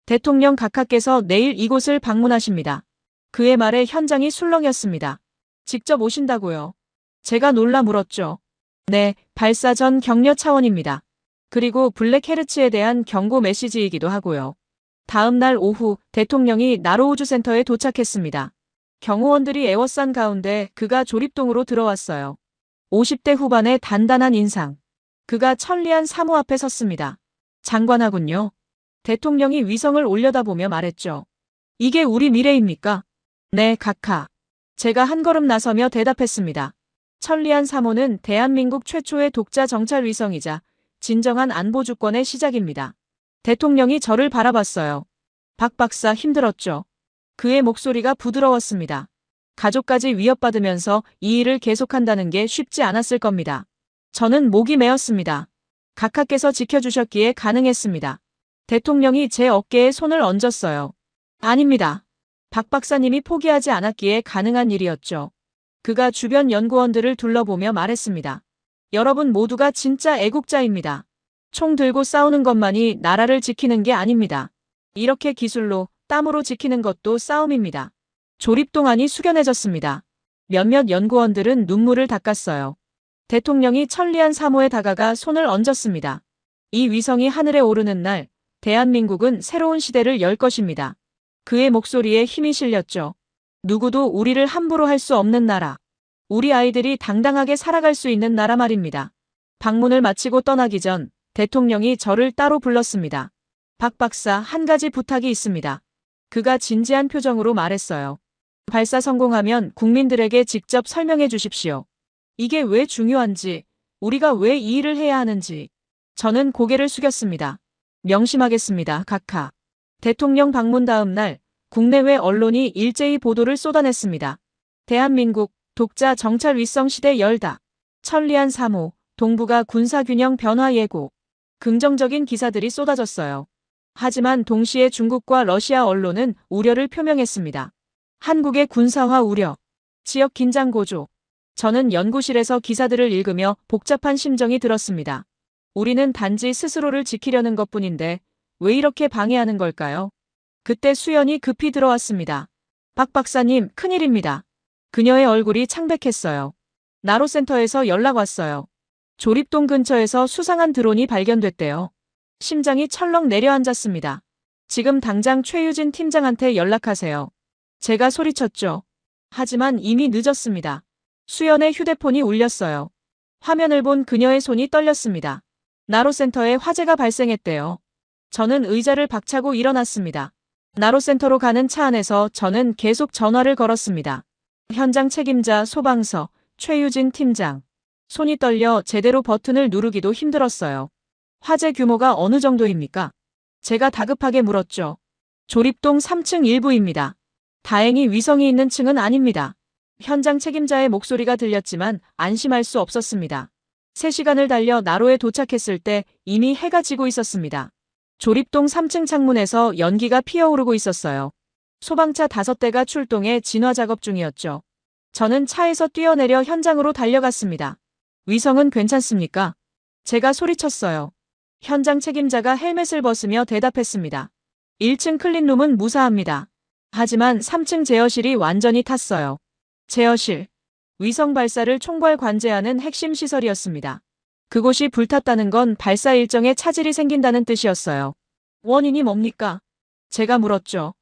[SPEAKER 1] 대통령 각하께서 내일 이곳을 방문하십니다. 그의 말에 현장이 술렁였습니다. 직접 오신다고요? 제가 놀라 물었죠. 네, 발사 전 격려 차원입니다. 그리고 블랙헤르츠에 대한 경고 메시지이기도 하고요. 다음 날 오후 대통령이 나로우주센터에 도착했습니다. 경호원들이 에워싼 가운데 그가 조립동으로 들어왔어요. 50대 후반의 단단한 인상. 그가 천리안 사무 앞에 섰습니다. 장관하군요. 대통령이 위성을 올려다보며 말했죠. 이게 우리 미래입니까? 네, 각하. 제가 한 걸음 나서며 대답했습니다. 천리안 3호는 대한민국 최초의 독자 정찰 위성이자 진정한 안보 주권의 시작입니다. 대통령이 저를 바라봤어요. 박 박사 힘들었죠. 그의 목소리가 부드러웠습니다. 가족까지 위협받으면서 이 일을 계속한다는 게 쉽지 않았을 겁니다. 저는 목이 메었습니다. 각하께서 지켜주셨기에 가능했습니다. 대통령이 제 어깨에 손을 얹었어요. 아닙니다. 박 박사님이 포기하지 않았기에 가능한 일이었죠. 그가 주변 연구원들을 둘러보며 말했습니다. 여러분 모두가 진짜 애국자입니다. 총 들고 싸우는 것만이 나라를 지키는 게 아닙니다. 이렇게 기술로, 땀으로 지키는 것도 싸움입니다. 조립동 안이 숙연해졌습니다. 몇몇 연구원들은 눈물을 닦았어요. 대통령이 천리안 3호에 다가가 손을 얹었습니다. 이 위성이 하늘에 오르는 날, 대한민국은 새로운 시대를 열 것입니다. 그의 목소리에 힘이 실렸죠. 누구도 우리를 함부로 할 수 없는 나라. 우리 아이들이 당당하게 살아갈 수 있는 나라 말입니다. 방문을 마치고 떠나기 전 대통령이 저를 따로 불렀습니다. 박 박사, 한 가지 부탁이 있습니다. 그가 진지한 표정으로 말했어요. 발사 성공하면 국민들에게 직접 설명해 주십시오. 이게 왜 중요한지, 우리가 왜 이 일을 해야 하는지. 저는 고개를 숙였습니다. 명심하겠습니다, 각하. 대통령 방문 다음 날 국내외 언론이 일제히 보도를 쏟아냈습니다. 대한민국 독자 정찰 위성 시대 열다. 천리안 3호 동북아 군사균형 변화 예고. 긍정적인 기사들이 쏟아졌어요. 하지만 동시에 중국과 러시아 언론은 우려를 표명했습니다. 한국의 군사화 우려, 지역 긴장 고조. 저는 연구실에서 기사들을 읽으며 복잡한 심정이 들었습니다. 우리는 단지 스스로를 지키려는 것뿐인데 왜 이렇게 방해하는 걸까요? 그때 수연이 급히 들어왔습니다. 박 박사님, 큰일입니다. 그녀의 얼굴이 창백했어요. 나로센터에서 연락 왔어요. 조립동 근처에서 수상한 드론이 발견됐대요. 심장이 철렁 내려앉았습니다. 지금 당장 최유진 팀장한테 연락하세요. 제가 소리쳤죠. 하지만 이미 늦었습니다. 수연의 휴대폰이 울렸어요. 화면을 본 그녀의 손이 떨렸습니다. 나로센터에 화재가 발생했대요. 저는 의자를 박차고 일어났습니다. 나로센터로 가는 차 안에서 저는 계속 전화를 걸었습니다. 현장 책임자 소방서 최유진 팀장. 손이 떨려 제대로 버튼을 누르기도 힘들었어요. 화재 규모가 어느 정도입니까? 제가 다급하게 물었죠. 조립동 3층 일부입니다. 다행히 위성이 있는 층은 아닙니다. 현장 책임자의 목소리가 들렸지만 안심할 수 없었습니다. 3시간을 달려 나로에 도착했을 때 이미 해가 지고 있었습니다. 조립동 3층 창문에서 연기가 피어오르고 있었어요. 소방차 5대가 출동해 진화 작업 중이었죠. 저는 차에서 뛰어내려 현장으로 달려갔습니다. 위성은 괜찮습니까? 제가 소리쳤어요. 현장 책임자가 헬멧을 벗으며 대답했습니다. 1층 클린룸은 무사합니다. 하지만 3층 제어실이 완전히 탔어요. 제어실. 위성 발사를 총괄 관제하는 핵심 시설이었습니다. 그곳이 불탔다는 건 발사 일정에 차질이 생긴다는 뜻이었어요. 원인이 뭡니까? 제가 물었죠.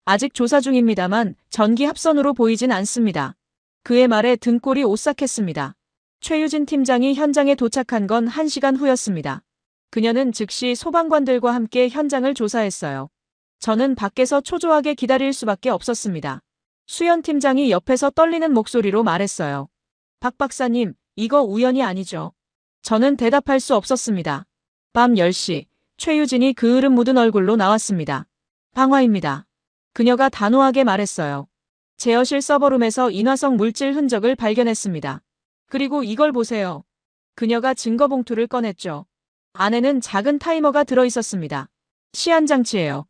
[SPEAKER 1] 아직 조사 중입니다만 전기 합선으로 보이진 않습니다. 그의 말에 등골이 오싹했습니다. 최유진 팀장이 현장에 도착한 건 1시간 후였습니다. 그녀는 즉시 소방관들과 함께 현장을 조사했어요. 저는 밖에서 초조하게 기다릴 수밖에 없었습니다. 수연 팀장이 옆에서 떨리는 목소리로 말했어요. 박 박사님, 이거 우연이 아니죠. 저는 대답할 수 없었습니다. 밤 10시, 최유진이 그을음 묻은 얼굴로 나왔습니다. 방화입니다. 그녀가 단호하게 말했어요. 제어실 서버룸에서 인화성 물질 흔적을 발견했습니다. 그리고 이걸 보세요. 그녀가 증거 봉투를 꺼냈죠. 안에는 작은 타이머가 들어있었습니다. 시한장치예요.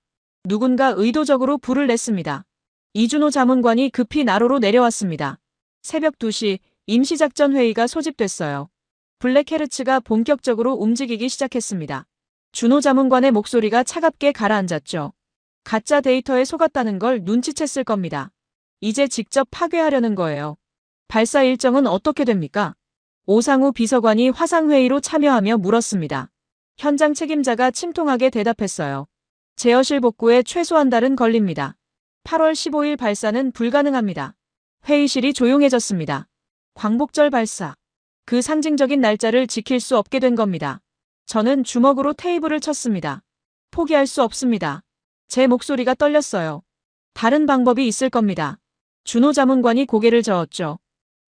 [SPEAKER 1] 누군가 의도적으로 불을 냈습니다. 이준호 자문관이 급히 나로로 내려왔습니다. 새벽 2시 임시작전회의가 소집됐어요. 블랙헤르츠가 본격적으로 움직이기 시작했습니다. 준호 자문관의 목소리가 차갑게 가라앉았죠. 가짜 데이터에 속았다는 걸 눈치챘을 겁니다. 이제 직접 파괴하려는 거예요. 발사 일정은 어떻게 됩니까? 오상우 비서관이 화상회의로 참여하며 물었습니다. 현장 책임자가 침통하게 대답했어요. 제어실 복구에 최소한 달은 걸립니다. 8월 15일 발사는 불가능합니다. 회의실이 조용해졌습니다. 광복절 발사. 그 상징적인 날짜를 지킬 수 없게 된 겁니다. 저는 주먹으로 테이블을 쳤습니다. 포기할 수 없습니다. 제 목소리가 떨렸어요. 다른 방법이 있을 겁니다. 준호 자문관이 고개를 저었죠.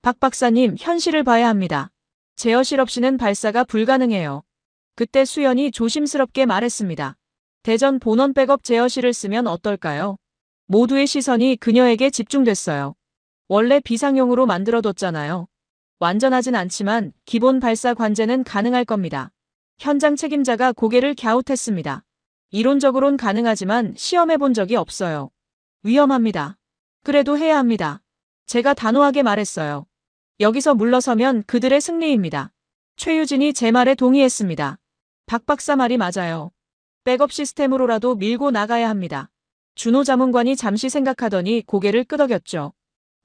[SPEAKER 1] 박 박사님, 현실을 봐야 합니다. 제어실 없이는 발사가 불가능해요. 그때 수연이 조심스럽게 말했습니다. 대전 본원 백업 제어실을 쓰면 어떨까요? 모두의 시선이 그녀에게 집중됐어요. 원래 비상용으로 만들어뒀잖아요. 완전하진 않지만 기본 발사 관제는 가능할 겁니다. 현장 책임자가 고개를 갸웃했습니다. 이론적으론 가능하지만 시험해본 적이 없어요. 위험합니다. 그래도 해야 합니다. 제가 단호하게 말했어요. 여기서 물러서면 그들의 승리입니다. 최유진이 제 말에 동의했습니다. 박 박사 말이 맞아요. 백업 시스템으로라도 밀고 나가야 합니다. 준호 자문관이 잠시 생각하더니 고개를 끄덕였죠.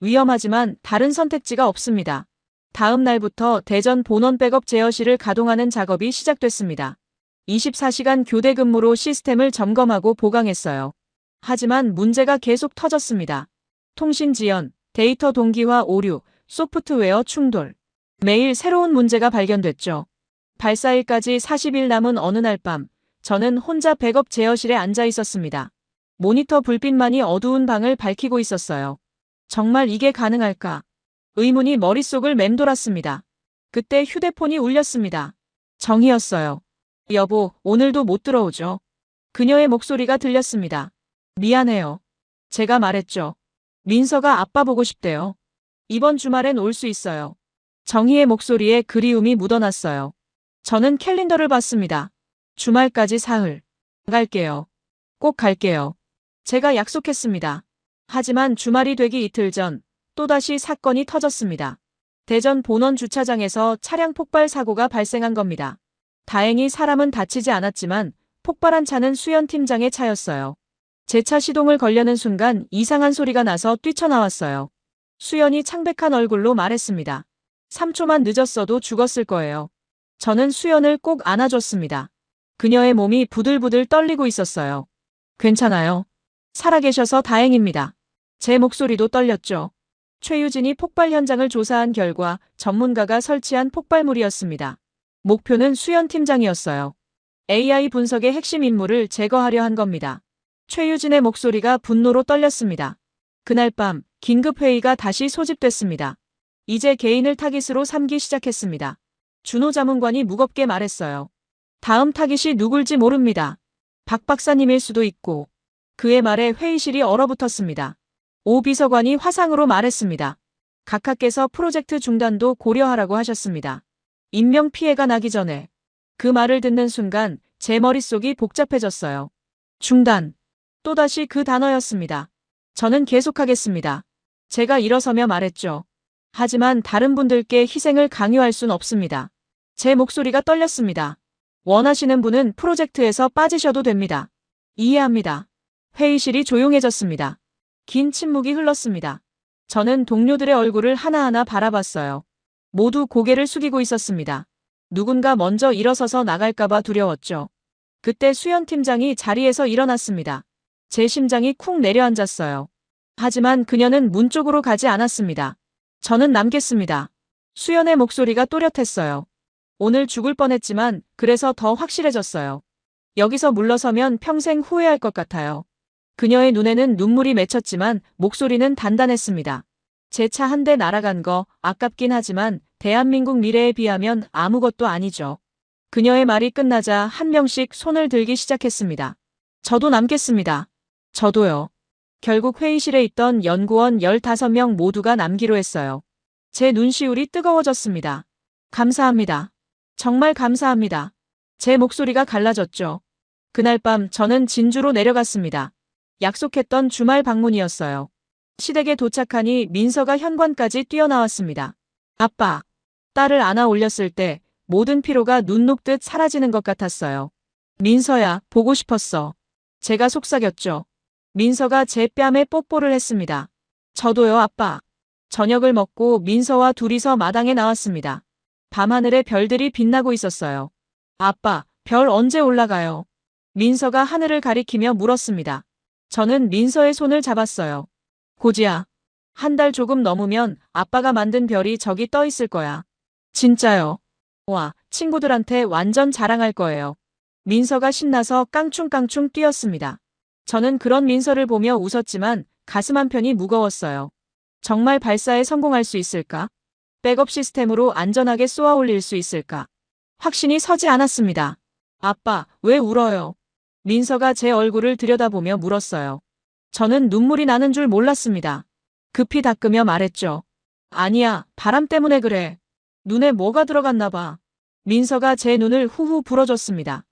[SPEAKER 1] 위험하지만 다른 선택지가 없습니다. 다음 날부터 대전 본원 백업 제어실을 가동하는 작업이 시작됐습니다. 24시간 교대 근무로 시스템을 점검하고 보강했어요. 하지만 문제가 계속 터졌습니다. 통신 지연, 데이터 동기화 오류, 소프트웨어 충돌. 매일 새로운 문제가 발견됐죠. 발사일까지 40일 남은 어느 날 밤, 저는 혼자 백업 제어실에 앉아 있었습니다. 모니터 불빛만이 어두운 방을 밝히고 있었어요. 정말 이게 가능할까? 의문이 머릿속을 맴돌았습니다. 그때 휴대폰이 울렸습니다. 정희였어요. 여보, 오늘도 못 들어오죠? 그녀의 목소리가 들렸습니다. 미안해요. 제가 말했죠. 민서가 아빠 보고 싶대요. 이번 주말엔 올 수 있어요. 정희의 목소리에 그리움이 묻어났어요. 저는 캘린더를 봤습니다. 주말까지 사흘. 갈게요. 꼭 갈게요. 제가 약속했습니다. 하지만 주말이 되기 이틀 전 또다시 사건이 터졌습니다. 대전 본원 주차장에서 차량 폭발 사고가 발생한 겁니다. 다행히 사람은 다치지 않았지만 폭발한 차는 수연 팀장의 차였어요. 제 차 시동을 걸려는 순간 이상한 소리가 나서 뛰쳐나왔어요. 수연이 창백한 얼굴로 말했습니다. 3초만 늦었어도 죽었을 거예요. 저는 수연을 꼭 안아줬습니다. 그녀의 몸이 부들부들 떨리고 있었어요. 괜찮아요. 살아계셔서 다행입니다. 제 목소리도 떨렸죠. 최유진이 폭발 현장을 조사한 결과 전문가가 설치한 폭발물이었습니다. 목표는 수연 팀장이었어요. AI 분석의 핵심 인물을 제거하려 한 겁니다. 최유진의 목소리가 분노로 떨렸습니다. 그날 밤 긴급회의가 다시 소집됐습니다. 이제 개인을 타깃으로 삼기 시작했습니다. 준호 자문관이 무겁게 말했어요. 다음 타깃이 누굴지 모릅니다. 박 박사님일 수도 있고. 그의 말에 회의실이 얼어붙었습니다. 오 비서관이 화상으로 말했습니다. 각하께서 프로젝트 중단도 고려하라고 하셨습니다. 인명피해가 나기 전에. 그 말을 듣는 순간 제 머릿속이 복잡해졌어요. 중단. 또다시 그 단어였습니다. 저는 계속하겠습니다. 제가 일어서며 말했죠. 하지만 다른 분들께 희생을 강요할 순 없습니다. 제 목소리가 떨렸습니다. 원하시는 분은 프로젝트에서 빠지셔도 됩니다. 이해합니다. 회의실이 조용해졌습니다. 긴 침묵이 흘렀습니다. 저는 동료들의 얼굴을 하나하나 바라봤어요. 모두 고개를 숙이고 있었습니다. 누군가 먼저 일어서서 나갈까봐 두려웠죠. 그때 수연 팀장이 자리에서 일어났습니다. 제 심장이 쿵 내려앉았어요. 하지만 그녀는 문 쪽으로 가지 않았습니다. 저는 남겠습니다. 수연의 목소리가 또렷했어요. 오늘 죽을 뻔했지만 그래서 더 확실해졌어요. 여기서 물러서면 평생 후회할 것 같아요. 그녀의 눈에는 눈물이 맺혔지만 목소리는 단단했습니다. 제 차 한 대 날아간 거 아깝긴 하지만 대한민국 미래에 비하면 아무것도 아니죠. 그녀의 말이 끝나자 한 명씩 손을 들기 시작했습니다. 저도 남겠습니다. 저도요. 결국 회의실에 있던 연구원 15명 모두가 남기로 했어요. 제 눈시울이 뜨거워졌습니다. 감사합니다. 정말 감사합니다. 제 목소리가 갈라졌죠. 그날 밤 저는 진주로 내려갔습니다. 약속했던 주말 방문이었어요. 시댁에 도착하니 민서가 현관까지 뛰어나왔습니다. 아빠. 딸을 안아 올렸을 때 모든 피로가 눈 녹듯 사라지는 것 같았어요. 민서야, 보고 싶었어. 제가 속삭였죠. 민서가 제 뺨에 뽀뽀를 했습니다. 저도요, 아빠. 저녁을 먹고 민서와 둘이서 마당에 나왔습니다. 밤하늘에 별들이 빛나고 있었어요. 아빠, 별 언제 올라가요? 민서가 하늘을 가리키며 물었습니다. 저는 민서의 손을 잡았어요. 고지야. 한 달 조금 넘으면 아빠가 만든 별이 저기 떠 있을 거야. 진짜요? 와, 친구들한테 완전 자랑할 거예요. 민서가 신나서 깡충깡충 뛰었습니다. 저는 그런 민서를 보며 웃었지만 가슴 한편이 무거웠어요. 정말 발사에 성공할 수 있을까? 백업 시스템으로 안전하게 쏘아 올릴 수 있을까? 확신이 서지 않았습니다. 아빠, 왜 울어요? 민서가 제 얼굴을 들여다보며 물었어요. 저는 눈물이 나는 줄 몰랐습니다. 급히 닦으며 말했죠. 아니야, 바람 때문에 그래. 눈에 뭐가 들어갔나 봐. 민서가 제 눈을 후후 불어줬습니다.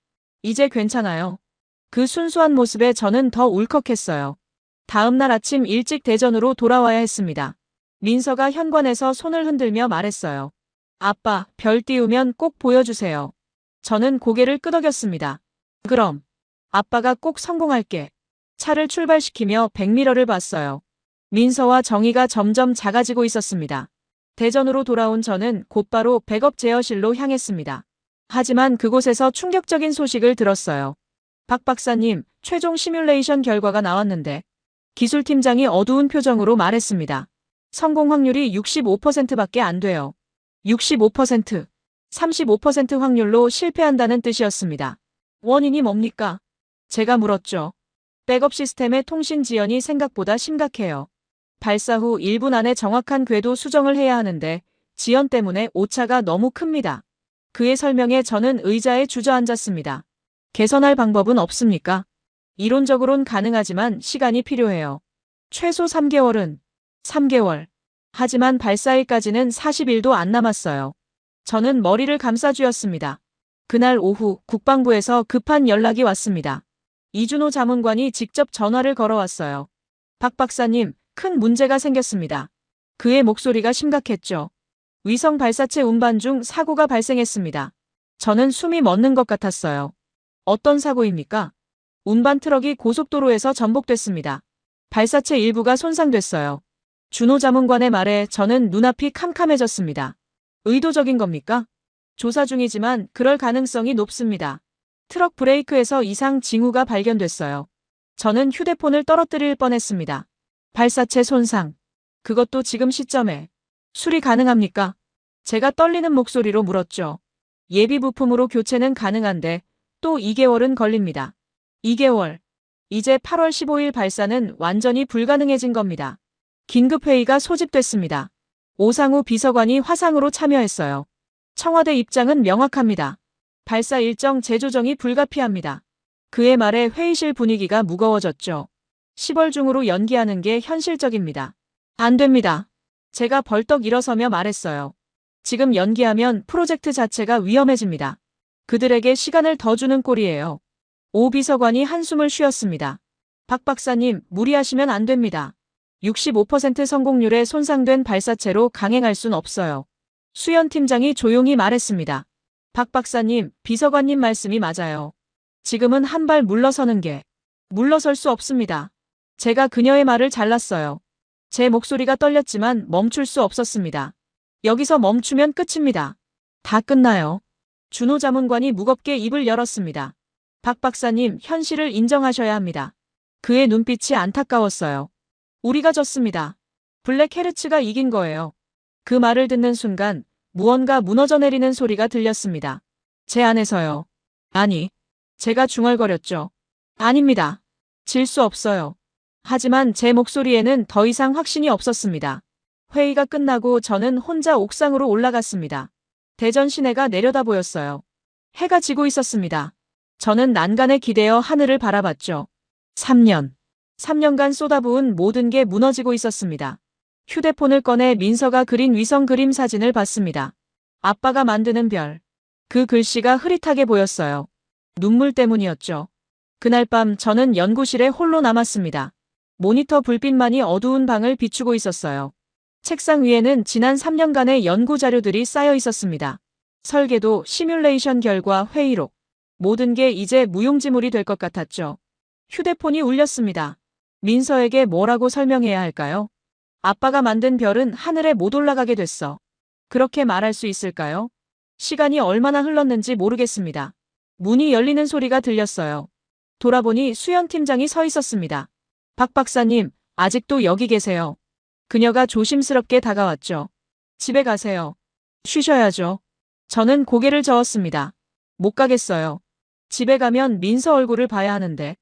[SPEAKER 1] 이제 괜찮아요. 그 순수한 모습에 저는 더 울컥했어요. 다음 날 아침 일찍 대전으로 돌아와야 했습니다. 민서가 현관에서 손을 흔들며 말했어요. 아빠, 별 띄우면 꼭 보여주세요. 저는 고개를 끄덕였습니다. 그럼. 아빠가 꼭 성공할게. 차를 출발시키며 백미러를 봤어요. 민서와 정희가 점점 작아지고 있었습니다. 대전으로 돌아온 저는 곧바로 백업 제어실로 향했습니다. 하지만 그곳에서 충격적인 소식을 들었어요. 박 박사님, 최종 시뮬레이션 결과가 나왔는데 기술팀장이 어두운 표정으로 말했습니다. 성공 확률이 65%밖에 안 돼요. 65%, 35% 확률로 실패한다는 뜻이었습니다. 원인이 뭡니까? 제가 물었죠. 백업 시스템의 통신 지연이 생각보다 심각해요. 발사 후 1분 안에 정확한 궤도 수정을 해야 하는데 지연 때문에 오차가 너무 큽니다. 그의 설명에 저는 의자에 주저앉았습니다. 개선할 방법은 없습니까? 이론적으론 가능하지만 시간이 필요해요. 최소 3개월은 3개월. 하지만 발사일까지는 40일도 안 남았어요. 저는 머리를 감싸쥐었습니다. 그날 오후 국방부에서 급한 연락이 왔습니다. 이준호 자문관이 직접 전화를 걸어왔어요. 박 박사님, 큰 문제가 생겼습니다. 그의 목소리가 심각했죠. 위성 발사체 운반 중 사고가 발생했습니다. 저는 숨이 멎는 것 같았어요. 어떤 사고입니까? 운반 트럭이 고속도로에서 전복됐습니다. 발사체 일부가 손상됐어요. 준호 자문관의 말에 저는 눈앞이 캄캄해졌습니다. 의도적인 겁니까? 조사 중이지만 그럴 가능성이 높습니다. 트럭 브레이크에서 이상 징후가 발견됐어요. 저는 휴대폰을 떨어뜨릴 뻔했습니다. 발사체 손상. 그것도 지금 시점에. 수리 가능합니까? 제가 떨리는 목소리로 물었죠. 예비 부품으로 교체는 가능한데 또 2개월은 걸립니다. 2개월. 이제 8월 15일 발사는 완전히 불가능해진 겁니다. 긴급회의가 소집됐습니다. 오상우 비서관이 화상으로 참여했어요. 청와대 입장은 명확합니다. 발사 일정 재조정이 불가피합니다. 그의 말에 회의실 분위기가 무거워졌죠. 10월 중으로 연기하는 게 현실적입니다. 안 됩니다. 제가 벌떡 일어서며 말했어요. 지금 연기하면 프로젝트 자체가 위험해집니다. 그들에게 시간을 더 주는 꼴이에요. 오 비서관이 한숨을 쉬었습니다. 박 박사님, 무리하시면 안 됩니다. 65% 성공률에 손상된 발사체로 강행할 순 없어요. 수연 팀장이 조용히 말했습니다. 박 박사님, 비서관님 말씀이 맞아요. 지금은 한 발 물러서는 게 물러설 수 없습니다. 제가 그녀의 말을 잘랐어요. 제 목소리가 떨렸지만 멈출 수 없었습니다. 여기서 멈추면 끝입니다. 다 끝나요. 준호 자문관이 무겁게 입을 열었습니다. 박 박사님, 현실을 인정하셔야 합니다. 그의 눈빛이 안타까웠어요. 우리가 졌습니다. 블랙 헤르츠가 이긴 거예요. 그 말을 듣는 순간 무언가 무너져 내리는 소리가 들렸습니다. 제 안에서요. 아니, 제가 중얼거렸죠. 아닙니다. 질 수 없어요. 하지만 제 목소리에는 더 이상 확신이 없었습니다. 회의가 끝나고 저는 혼자 옥상으로 올라갔습니다. 대전 시내가 내려다 보였어요. 해가 지고 있었습니다. 저는 난간에 기대어 하늘을 바라봤죠. 3년간 쏟아부은 모든 게 무너지고 있었습니다. 휴대폰을 꺼내 민서가 그린 위성 그림 사진을 봤습니다. 아빠가 만드는 별. 그 글씨가 흐릿하게 보였어요. 눈물 때문이었죠. 그날 밤 저는 연구실에 홀로 남았습니다. 모니터 불빛만이 어두운 방을 비추고 있었어요. 책상 위에는 지난 3년간의 연구 자료들이 쌓여 있었습니다. 설계도, 시뮬레이션 결과, 회의록. 모든 게 이제 무용지물이 될 것 같았죠. 휴대폰이 울렸습니다. 민서에게 뭐라고 설명해야 할까요? 아빠가 만든 별은 하늘에 못 올라가게 됐어. 그렇게 말할 수 있을까요? 시간이 얼마나 흘렀는지 모르겠습니다. 문이 열리는 소리가 들렸어요. 돌아보니 수연 팀장이 서 있었습니다. 박 박사님, 아직도 여기 계세요. 그녀가 조심스럽게 다가왔죠. 집에 가세요. 쉬셔야죠. 저는 고개를 저었습니다. 못 가겠어요. 집에 가면 민서 얼굴을 봐야 하는데.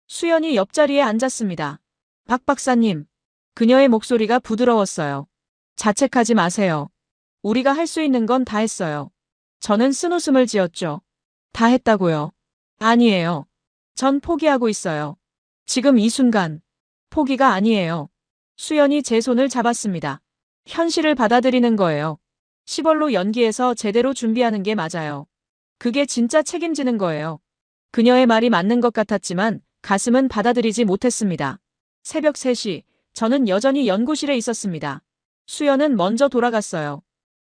[SPEAKER 1] 수연이 옆자리에 앉았습니다. 박 박사님. 그녀의 목소리가 부드러웠어요. 자책하지 마세요. 우리가 할 수 있는 건 다 했어요. 저는 쓴웃음을 지었죠. 다 했다고요? 아니에요. 전 포기하고 있어요. 지금 이 순간. 포기가 아니에요. 수연이 제 손을 잡았습니다. 현실을 받아들이는 거예요. 시벌로 연기해서 제대로 준비하는 게 맞아요. 그게 진짜 책임지는 거예요. 그녀의 말이 맞는 것 같았지만 가슴은 받아들이지 못했습니다. 새벽 3시, 저는 여전히 연구실에 있었습니다. 수연은 먼저 돌아갔어요.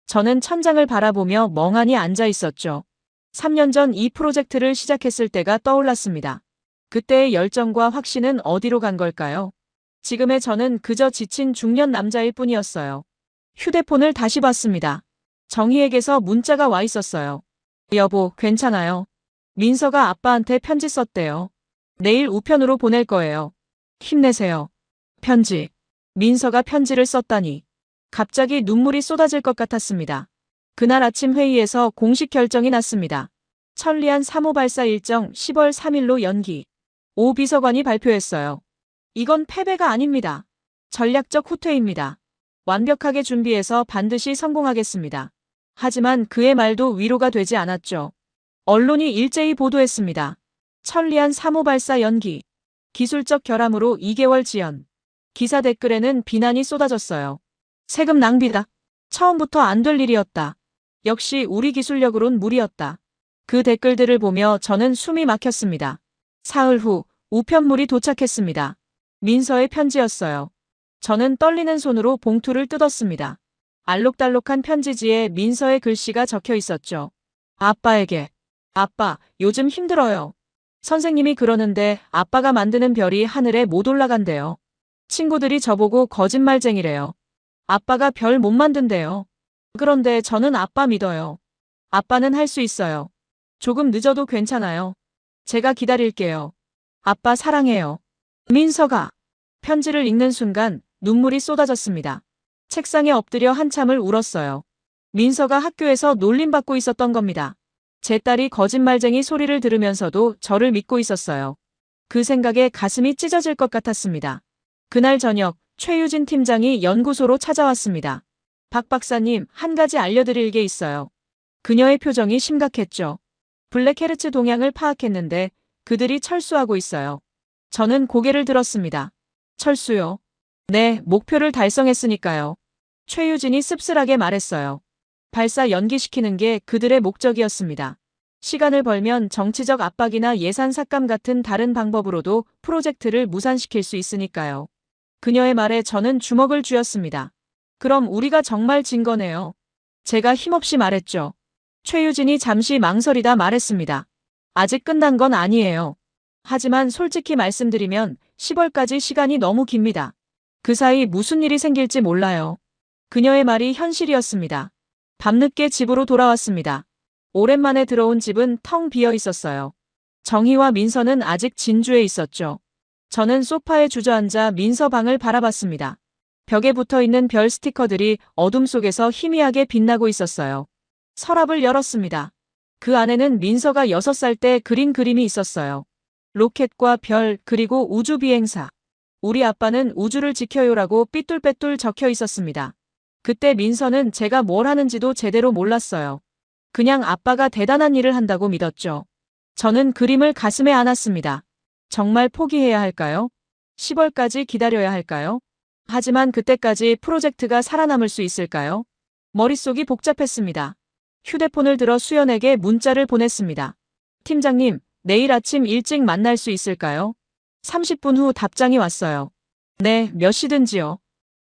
[SPEAKER 1] 저는 천장을 바라보며 멍하니 앉아 있었죠. 3년 전 이 프로젝트를 시작했을 때가 떠올랐습니다. 그때의 열정과 확신은 어디로 간 걸까요? 지금의 저는 그저 지친 중년 남자일 뿐이었어요. 휴대폰을 다시 봤습니다. 정희에게서 문자가 와 있었어요. 여보, 괜찮아요. 민서가 아빠한테 편지 썼대요. 내일 우편으로 보낼 거예요. 힘내세요. 편지. 민서가 편지를 썼다니. 갑자기 눈물이 쏟아질 것 같았습니다. 그날 아침 회의에서 공식 결정이 났습니다. 천리안 3호 발사 일정 10월 3일로 연기. 오 비서관이 발표했어요. 이건 패배가 아닙니다. 전략적 후퇴입니다. 완벽하게 준비해서 반드시 성공하겠습니다. 하지만 그의 말도 위로가 되지 않았죠. 언론이 일제히 보도했습니다. 천리안 3호 발사 연기. 기술적 결함으로 2개월 지연. 기사 댓글에는 비난이 쏟아졌어요. 세금 낭비다. 처음부터 안 될 일이었다. 역시 우리 기술력으론 무리였다. 그 댓글들을 보며 저는 숨이 막혔습니다. 사흘 후 우편물이 도착했습니다. 민서의 편지였어요. 저는 떨리는 손으로 봉투를 뜯었습니다. 알록달록한 편지지에 민서의 글씨가 적혀 있었죠. 아빠에게. 아빠, 요즘 힘들어요. 선생님이 그러는데 아빠가 만드는 별이 하늘에 못 올라간대요. 친구들이 저보고 거짓말쟁이래요. 아빠가 별 못 만든대요. 그런데 저는 아빠 믿어요. 아빠는 할 수 있어요. 조금 늦어도 괜찮아요. 제가 기다릴게요. 아빠 사랑해요. 민서가. 편지를 읽는 순간 눈물이 쏟아졌습니다. 책상에 엎드려 한참을 울었어요. 민서가 학교에서 놀림받고 있었던 겁니다. 제 딸이 거짓말쟁이 소리를 들으면서도 저를 믿고 있었어요. 그 생각에 가슴이 찢어질 것 같았습니다. 그날 저녁 최유진 팀장이 연구소로 찾아왔습니다. 박 박사님, 한 가지 알려드릴 게 있어요. 그녀의 표정이 심각했죠. 블랙헤르츠 동향을 파악했는데 그들이 철수하고 있어요. 저는 고개를 들었습니다. 철수요? 네, 목표를 달성했으니까요. 최유진이 씁쓸하게 말했어요. 발사 연기시키는 게 그들의 목적이었습니다. 시간을 벌면 정치적 압박이나 예산 삭감 같은 다른 방법으로도 프로젝트를 무산시킬 수 있으니까요. 그녀의 말에 저는 주먹을 쥐었습니다. 그럼 우리가 정말 진 거네요. 제가 힘없이 말했죠. 최유진이 잠시 망설이다 말했습니다. 아직 끝난 건 아니에요. 하지만 솔직히 말씀드리면 10월까지 시간이 너무 깁니다. 그 사이 무슨 일이 생길지 몰라요. 그녀의 말이 현실이었습니다. 밤늦게 집으로 돌아왔습니다. 오랜만에 들어온 집은 텅 비어 있었어요. 정희와 민서는 아직 진주에 있었죠. 저는 소파에 주저앉아 민서 방을 바라봤습니다. 벽에 붙어있는 별 스티커들이 어둠 속에서 희미하게 빛나고 있었어요. 서랍을 열었습니다. 그 안에는 민서가 6살 때 그린 그림이 있었어요. 로켓과 별, 그리고 우주 비행사. 우리 아빠는 우주를 지켜요라고 삐뚤빼뚤 적혀 있었습니다. 그때 민서는 제가 뭘 하는지도 제대로 몰랐어요. 그냥 아빠가 대단한 일을 한다고 믿었죠. 저는 그림을 가슴에 안았습니다. 정말 포기해야 할까요? 10월까지 기다려야 할까요? 하지만 그때까지 프로젝트가 살아남을 수 있을까요? 머릿속이 복잡했습니다. 휴대폰을 들어 수연에게 문자를 보냈습니다. 팀장님, 내일 아침 일찍 만날 수 있을까요? 30분 후 답장이 왔어요. 네, 몇 시든지요.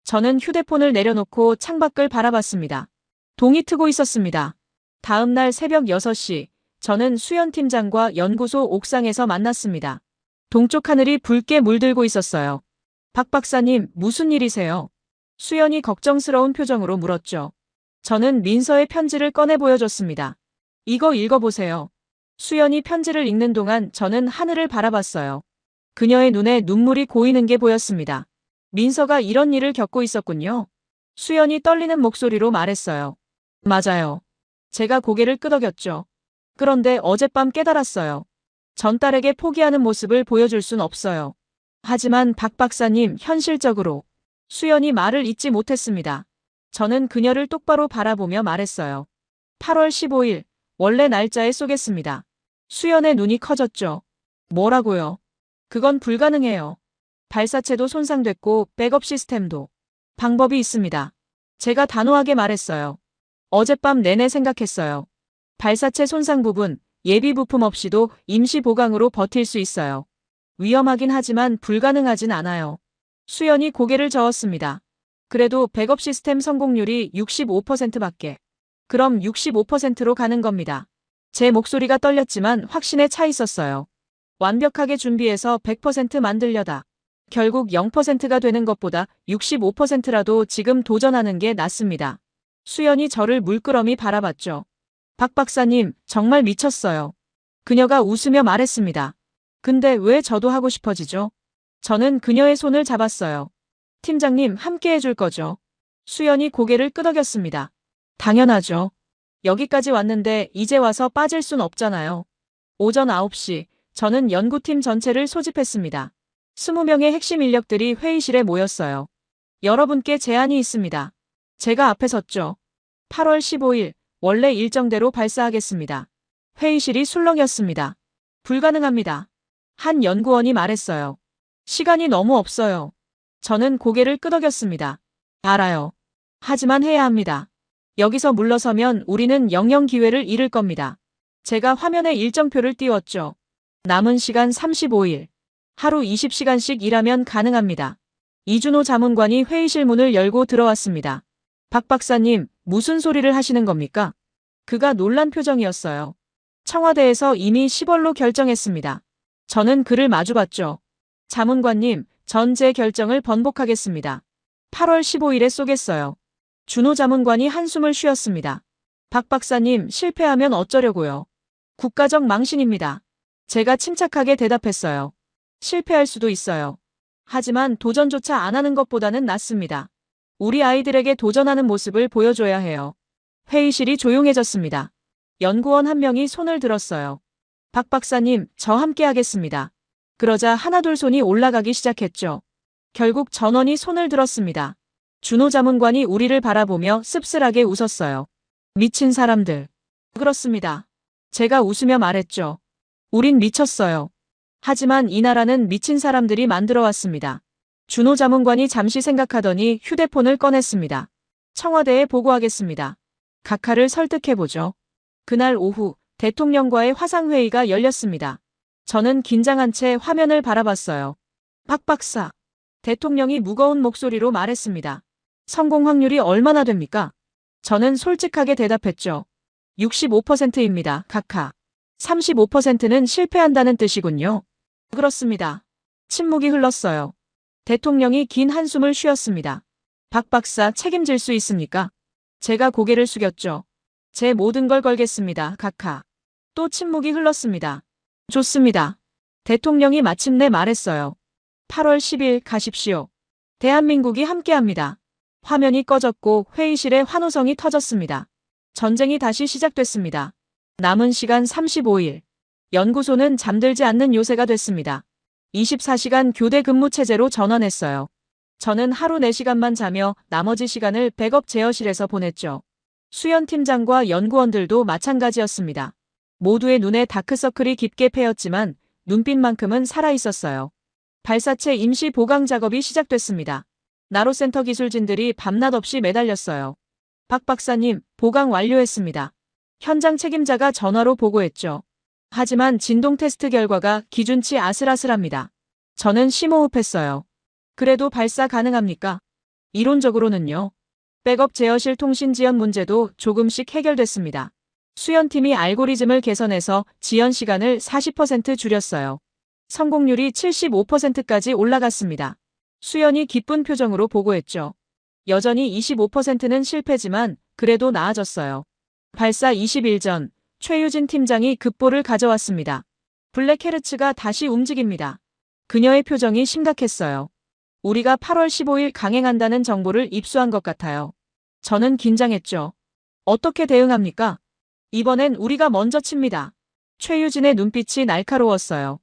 [SPEAKER 1] 저는 휴대폰을 내려놓고 창밖을 바라봤습니다. 동이 트고 있었습니다. 다음 날 새벽 6시, 저는 수연 팀장과 연구소 옥상에서 만났습니다. 동쪽 하늘이 붉게 물들고 있었어요. 박 박사님, 무슨 일이세요? 수연이 걱정스러운 표정으로 물었죠. 저는 민서의 편지를 꺼내 보여줬습니다. 이거 읽어보세요. 수연이 편지를 읽는 동안 저는 하늘을 바라봤어요. 그녀의 눈에 눈물이 고이는 게 보였습니다. 민서가 이런 일을 겪고 있었군요. 수연이 떨리는 목소리로 말했어요. 맞아요. 제가 고개를 끄덕였죠. 그런데 어젯밤 깨달았어요. 전딸에게 포기하는 모습을 보여줄 순 없어요. 하지만 박 박사님, 현실적으로 수연이 말을 잇지 못했습니다. 저는 그녀를 똑바로 바라보며 말했어요. 8월 15일, 원래 날짜에 쏘겠습니다. 수연의 눈이 커졌죠. 뭐라고요? 그건 불가능해요. 발사체도 손상됐고 백업 시스템도. 방법이 있습니다. 제가 단호하게 말했어요. 어젯밤 내내 생각했어요. 발사체 손상 부분, 예비 부품 없이도 임시 보강으로 버틸 수 있어요. 위험하긴 하지만 불가능하진 않아요. 수연이 고개를 저었습니다. 그래도 백업 시스템 성공률이 65%밖에. 그럼 65%로 가는 겁니다. 제 목소리가 떨렸지만 확신에 차 있었어요. 완벽하게 준비해서 100% 만들려다. 결국 0%가 되는 것보다 65%라도 지금 도전하는 게 낫습니다. 수연이 저를 물끄러미 바라봤죠. 박 박사님, 정말 미쳤어요. 그녀가 웃으며 말했습니다. 근데 왜 저도 하고 싶어지죠? 저는 그녀의 손을 잡았어요. 팀장님, 함께 해줄 거죠? 수연이 고개를 끄덕였습니다. 당연하죠. 여기까지 왔는데 이제 와서 빠질 순 없잖아요. 오전 9시, 저는 연구팀 전체를 소집했습니다. 20명의 핵심 인력들이 회의실에 모였어요. 여러분께 제안이 있습니다. 제가 앞에 섰죠. 8월 15일, 원래 일정대로 발사하겠습니다. 회의실이 술렁였습니다. 불가능합니다. 한 연구원이 말했어요. 시간이 너무 없어요. 저는 고개를 끄덕였습니다. 알아요. 하지만 해야 합니다. 여기서 물러서면 우리는 영영 기회를 잃을 겁니다. 제가 화면에 일정표를 띄웠죠. 남은 시간 35일. 하루 20시간씩 일하면 가능합니다. 이준호 자문관이 회의실 문을 열고 들어왔습니다. 박 박사님, 무슨 소리를 하시는 겁니까? 그가 놀란 표정이었어요. 청와대에서 이미 10월로 결정했습니다. 저는 그를 마주봤죠. 자문관님, 전 제 결정을 번복하겠습니다. 8월 15일에 쏘겠어요. 준호 자문관이 한숨을 쉬었습니다. 박 박사님, 실패하면 어쩌려고요? 국가적 망신입니다. 제가 침착하게 대답했어요. 실패할 수도 있어요. 하지만 도전조차 안 하는 것보다는 낫습니다. 우리 아이들에게 도전하는 모습을 보여줘야 해요. 회의실이 조용해졌습니다. 연구원 한 명이 손을 들었어요. 박 박사님, 저 함께 하겠습니다. 그러자 하나둘 손이 올라가기 시작했죠. 결국 전원이 손을 들었습니다. 준호 자문관이 우리를 바라보며 씁쓸하게 웃었어요. 미친 사람들. 그렇습니다. 제가 웃으며 말했죠. 우린 미쳤어요. 하지만 이 나라는 미친 사람들이 만들어 왔습니다. 준호 자문관이 잠시 생각하더니 휴대폰을 꺼냈습니다. 청와대에 보고하겠습니다. 각하를 설득해보죠. 그날 오후 대통령과의 화상회의가 열렸습니다. 저는 긴장한 채 화면을 바라봤어요. 박 박사. 대통령이 무거운 목소리로 말했습니다. 성공 확률이 얼마나 됩니까? 저는 솔직하게 대답했죠. 65%입니다, 각하. 35%는 실패한다는 뜻이군요. 그렇습니다. 침묵이 흘렀어요. 대통령이 긴 한숨을 쉬었습니다. 박 박사 책임질 수 있습니까? 제가 고개를 숙였죠. 제 모든 걸 걸겠습니다, 각하. 또 침묵이 흘렀습니다. 좋습니다. 대통령이 마침내 말했어요. 8월 10일 가십시오. 대한민국이 함께합니다. 화면이 꺼졌고 회의실에 환호성이 터졌습니다. 전쟁이 다시 시작됐습니다. 남은 시간 35일. 연구소는 잠들지 않는 요새가 됐습니다. 24시간 교대 근무 체제로 전환했어요. 저는 하루 4시간만 자며 나머지 시간을 백업 제어실에서 보냈죠. 수연 팀장과 연구원들도 마찬가지였습니다. 모두의 눈에 다크서클이 깊게 패였지만 눈빛만큼은 살아있었어요. 발사체 임시 보강 작업이 시작됐습니다. 나로센터 기술진들이 밤낮 없이 매달렸어요. 박 박사님, 보강 완료했습니다. 현장 책임자가 전화로 보고했죠. 하지만 진동 테스트 결과가 기준치 아슬아슬합니다. 저는 심호흡했어요. 그래도 발사 가능합니까? 이론적으로는요. 백업 제어실 통신 지연 문제도 조금씩 해결됐습니다. 수연팀이 알고리즘을 개선해서 지연 시간을 40% 줄였어요. 성공률이 75%까지 올라갔습니다. 수연이 기쁜 표정으로 보고했죠. 여전히 25%는 실패지만 그래도 나아졌어요. 발사 20일 전 최유진 팀장이 급보를 가져왔습니다. 블랙헤르츠가 다시 움직입니다. 그녀의 표정이 심각했어요. 우리가 8월 15일 강행한다는 정보를 입수한 것 같아요. 저는 긴장했죠. 어떻게 대응합니까? 이번엔 우리가 먼저 칩니다. 최유진의 눈빛이 날카로웠어요.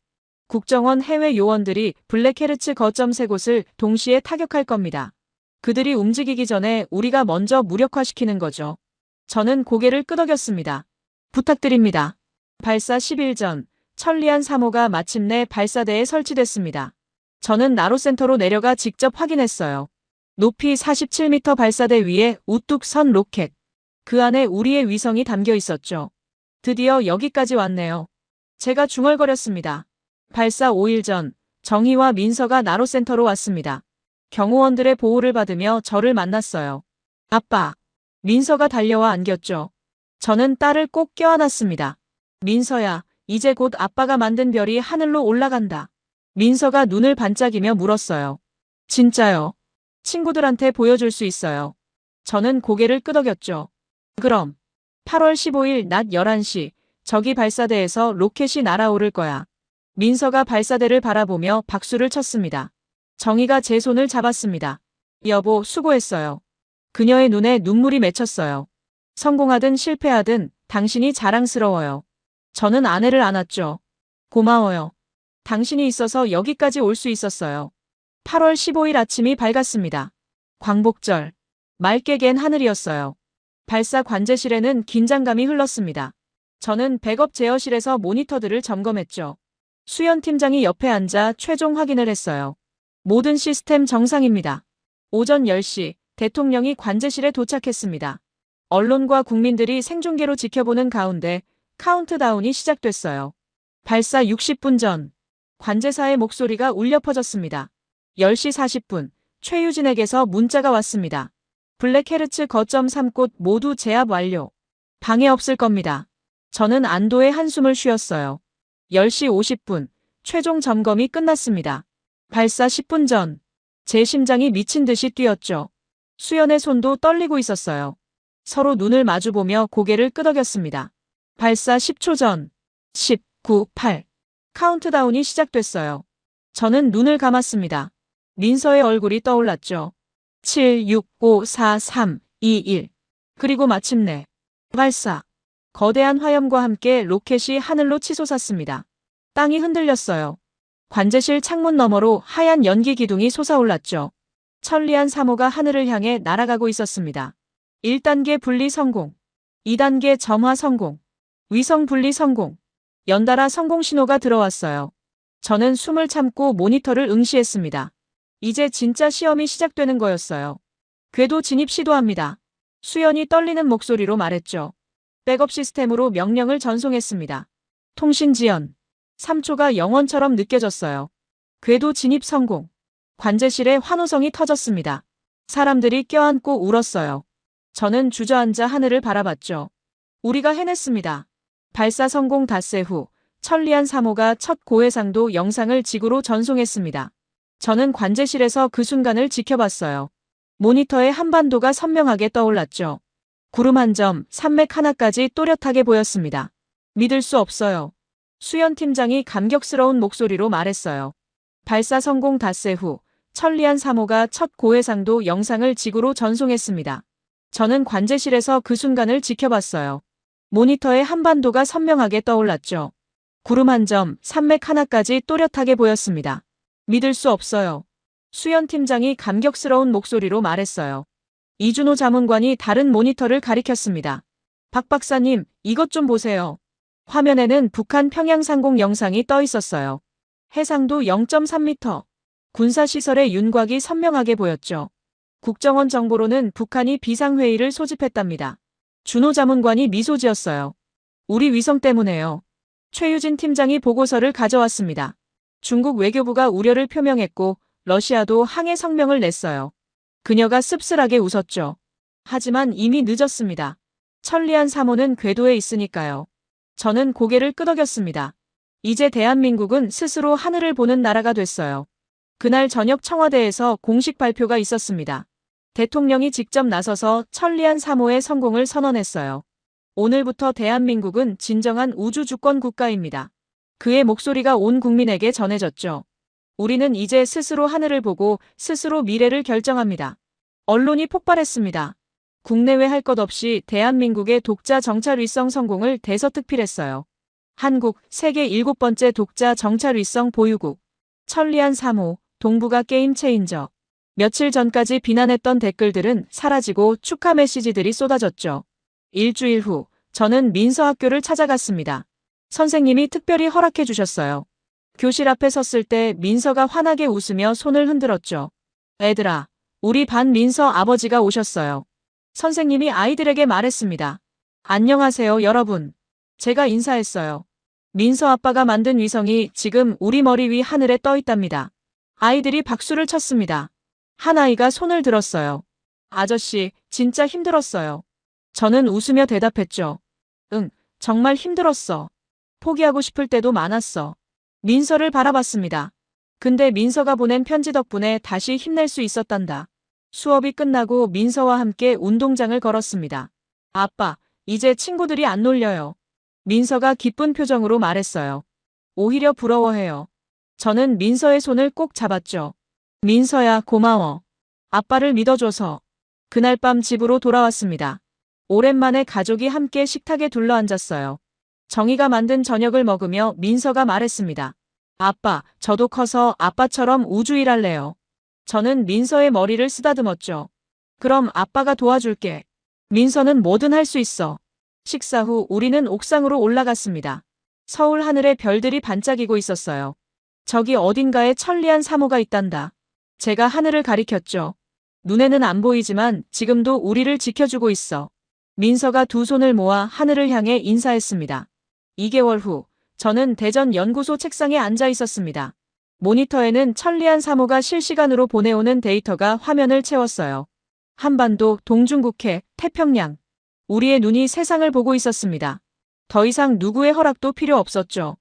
[SPEAKER 1] 국정원 해외 요원들이 블랙헤르츠 거점 3곳을 동시에 타격할 겁니다. 그들이 움직이기 전에 우리가 먼저 무력화시키는 거죠. 저는 고개를 끄덕였습니다. 부탁드립니다. 발사 10일 전 천리안 3호가 마침내 발사대에 설치됐습니다. 저는 나로센터로 내려가 직접 확인했어요. 높이 47m 발사대 위에 우뚝 선 로켓. 그 안에 우리의 위성이 담겨 있었죠. 드디어 여기까지 왔네요. 제가 중얼거렸습니다. 발사 5일 전 정희와 민서가 나로센터로 왔습니다. 경호원들의 보호를 받으며 저를 만났어요. 아빠. 민서가 달려와 안겼죠. 저는 딸을 꼭 껴안았습니다. 민서야, 이제 곧 아빠가 만든 별이 하늘로 올라간다. 민서가 눈을 반짝이며 물었어요. 진짜요? 친구들한테 보여줄 수 있어요. 저는 고개를 끄덕였죠. 그럼 8월 15일 낮 11시 저기 발사대에서 로켓이 날아오를 거야. 민서가 발사대를 바라보며 박수를 쳤습니다. 정희가 제 손을 잡았습니다. 여보, 수고했어요. 그녀의 눈에 눈물이 맺혔어요. 성공하든 실패하든 당신이 자랑스러워요. 저는 아내를 안았죠. 고마워요. 당신이 있어서 여기까지 올 수 있었어요. 8월 15일 아침이 밝았습니다. 광복절. 맑게 갠 하늘이었어요. 발사 관제실에는 긴장감이 흘렀습니다. 저는 백업 제어실에서 모니터들을 점검했죠. 수연 팀장이 옆에 앉아 최종 확인을 했어요. 모든 시스템 정상입니다. 오전 10시 대통령이 관제실에 도착했습니다. 언론과 국민들이 생중계로 지켜보는 가운데 카운트다운이 시작됐어요. 발사 60분 전 관제사의 목소리가 울려 퍼졌습니다. 10시 40분 최유진에게서 문자가 왔습니다. 블랙헤르츠 거점 3곳 모두 제압 완료. 방해 없을 겁니다. 저는 안도의 한숨을 쉬었어요. 10시 50분 최종 점검이 끝났습니다. 발사 10분 전 제 심장이 미친 듯이 뛰었죠. 수연의 손도 떨리고 있었어요. 서로 눈을 마주보며 고개를 끄덕였습니다. 발사 10초 전 10, 9, 8 카운트다운이 시작됐어요. 저는 눈을 감았습니다. 민서의 얼굴이 떠올랐죠. 7, 6, 5, 4, 3, 2, 1 그리고 마침내 발사. 거대한 화염과 함께 로켓이 하늘로 치솟았습니다. 땅이 흔들렸어요. 관제실 창문 너머로 하얀 연기 기둥이 솟아올랐죠. 천리안 3호가 하늘을 향해 날아가고 있었습니다. 1단계 분리 성공, 2단계 점화 성공, 위성 분리 성공, 연달아 성공 신호가 들어왔어요. 저는 숨을 참고 모니터를 응시했습니다. 이제 진짜 시험이 시작되는 거였어요. 궤도 진입 시도합니다. 수연이 떨리는 목소리로 말했죠. 백업 시스템으로 명령을 전송했습니다. 통신 지연. 3초가 영원처럼 느껴졌어요. 궤도 진입 성공. 관제실에 환호성이 터졌습니다. 사람들이 껴안고 울었어요. 저는 주저앉아 하늘을 바라봤죠. 우리가 해냈습니다. 발사 성공 닷새 후 천리안 3호가 첫 고해상도 영상을 지구로 전송했습니다. 저는 관제실에서 그 순간을 지켜봤어요. 모니터에 한반도가 선명하게 떠올랐죠. 구름 한 점, 산맥 하나까지 또렷하게 보였습니다. 믿을 수 없어요. 수연 팀장이 감격스러운 목소리로 말했어요. 발사 성공 닷새 후 천리안 3호가 첫 고해상도 영상을 지구로 전송했습니다. 저는 관제실에서 그 순간을 지켜봤어요. 모니터에 한반도가 선명하게 떠올랐죠. 구름 한 점, 산맥 하나까지 또렷하게 보였습니다. 믿을 수 없어요. 수연 팀장이 감격스러운 목소리로 말했어요. 이준호 자문관이 다른 모니터를 가리켰습니다. 박 박사님, 이것 좀 보세요. 화면에는 북한 평양상공 영상이 떠 있었어요. 해상도 0.3m. 군사시설의 윤곽이 선명하게 보였죠. 국정원 정보로는 북한이 비상회의를 소집했답니다. 준호 자문관이 미소 지었어요. 우리 위성 때문에요. 최유진 팀장이 보고서를 가져왔습니다. 중국 외교부가 우려를 표명했고 러시아도 항해 성명을 냈어요. 그녀가 씁쓸하게 웃었죠. 하지만 이미 늦었습니다. 천리안 3호는 궤도에 있으니까요. 저는 고개를 끄덕였습니다. 이제 대한민국은 스스로 하늘을 보는 나라가 됐어요. 그날 저녁 청와대에서 공식 발표가 있었습니다. 대통령이 직접 나서서 천리안 3호의 성공을 선언했어요. 오늘부터 대한민국은 진정한 우주 주권 국가입니다. 그의 목소리가 온 국민에게 전해졌죠. 우리는 이제 스스로 하늘을 보고 스스로 미래를 결정합니다. 언론이 폭발했습니다. 국내외 할 것 없이 대한민국의 독자 정찰 위성 성공을 대서특필했어요. 한국, 세계 7번째 독자 정찰 위성 보유국. 천리안 3호, 동북아 게임 체인저. 며칠 전까지 비난했던 댓글들은 사라지고 축하 메시지들이 쏟아졌죠. 일주일 후, 저는 민서학교를 찾아갔습니다. 선생님이 특별히 허락해 주셨어요. 교실 앞에 섰을 때 민서가 환하게 웃으며 손을 흔들었죠. 애들아, 우리 반 민서 아버지가 오셨어요. 선생님이 아이들에게 말했습니다. 안녕하세요, 여러분. 제가 인사했어요. 민서 아빠가 만든 위성이 지금 우리 머리 위 하늘에 떠 있답니다. 아이들이 박수를 쳤습니다. 한 아이가 손을 들었어요. 아저씨, 진짜 힘들었어요. 저는 웃으며 대답했죠. 응, 정말 힘들었어. 포기하고 싶을 때도 많았어. 민서를 바라봤습니다. 근데 민서가 보낸 편지 덕분에 다시 힘낼 수 있었단다. 수업이 끝나고 민서와 함께 운동장을 걸었습니다. 아빠, 이제 친구들이 안 놀려요. 민서가 기쁜 표정으로 말했어요. 오히려 부러워해요. 저는 민서의 손을 꼭 잡았죠. 민서야, 고마워. 아빠를 믿어줘서. 그날 밤 집으로 돌아왔습니다. 오랜만에 가족이 함께 식탁에 둘러앉았어요. 정희가 만든 저녁을 먹으며 민서가 말했습니다. 아빠, 저도 커서 아빠처럼 우주 일할래요. 저는 민서의 머리를 쓰다듬었죠. 그럼 아빠가 도와줄게. 민서는 뭐든 할 수 있어. 식사 후 우리는 옥상으로 올라갔습니다. 서울 하늘에 별들이 반짝이고 있었어요. 저기 어딘가에 천리안 3호가 있단다. 제가 하늘을 가리켰죠. 눈에는 안 보이지만 지금도 우리를 지켜주고 있어. 민서가 두 손을 모아 하늘을 향해 인사했습니다. 2개월 후, 저는 대전 연구소 책상에 앉아 있었습니다. 모니터에는 천리안 3호가 실시간으로 보내오는 데이터가 화면을 채웠어요. 한반도, 동중국해, 태평양. 우리의 눈이 세상을 보고 있었습니다. 더 이상 누구의 허락도 필요 없었죠.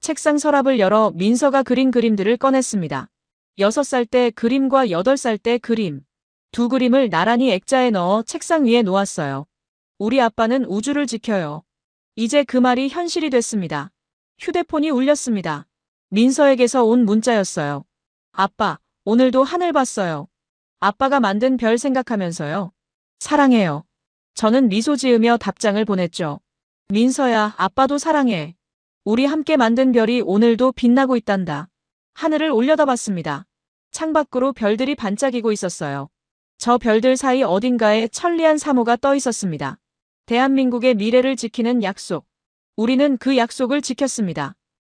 [SPEAKER 1] 책상 서랍을 열어 민서가 그린 그림들을 꺼냈습니다. 6살 때 그림과 8살 때 그림. 두 그림을 나란히 액자에 넣어 책상 위에 놓았어요. 우리 아빠는 우주를 지켜요. 이제 그 말이 현실이 됐습니다. 휴대폰이 울렸습니다. 민서에게서 온 문자였어요. 아빠, 오늘도 하늘 봤어요. 아빠가 만든 별 생각하면서요. 사랑해요. 저는 미소 지으며 답장을 보냈죠. 민서야, 아빠도 사랑해. 우리 함께 만든 별이 오늘도 빛나고 있단다. 하늘을 올려다봤습니다. 창밖으로 별들이 반짝이고 있었어요. 저 별들 사이 어딘가에 천리안 3호가 떠 있었습니다. 대한민국의 미래를 지키는 약속. 우리는 그 약속을 지켰습니다.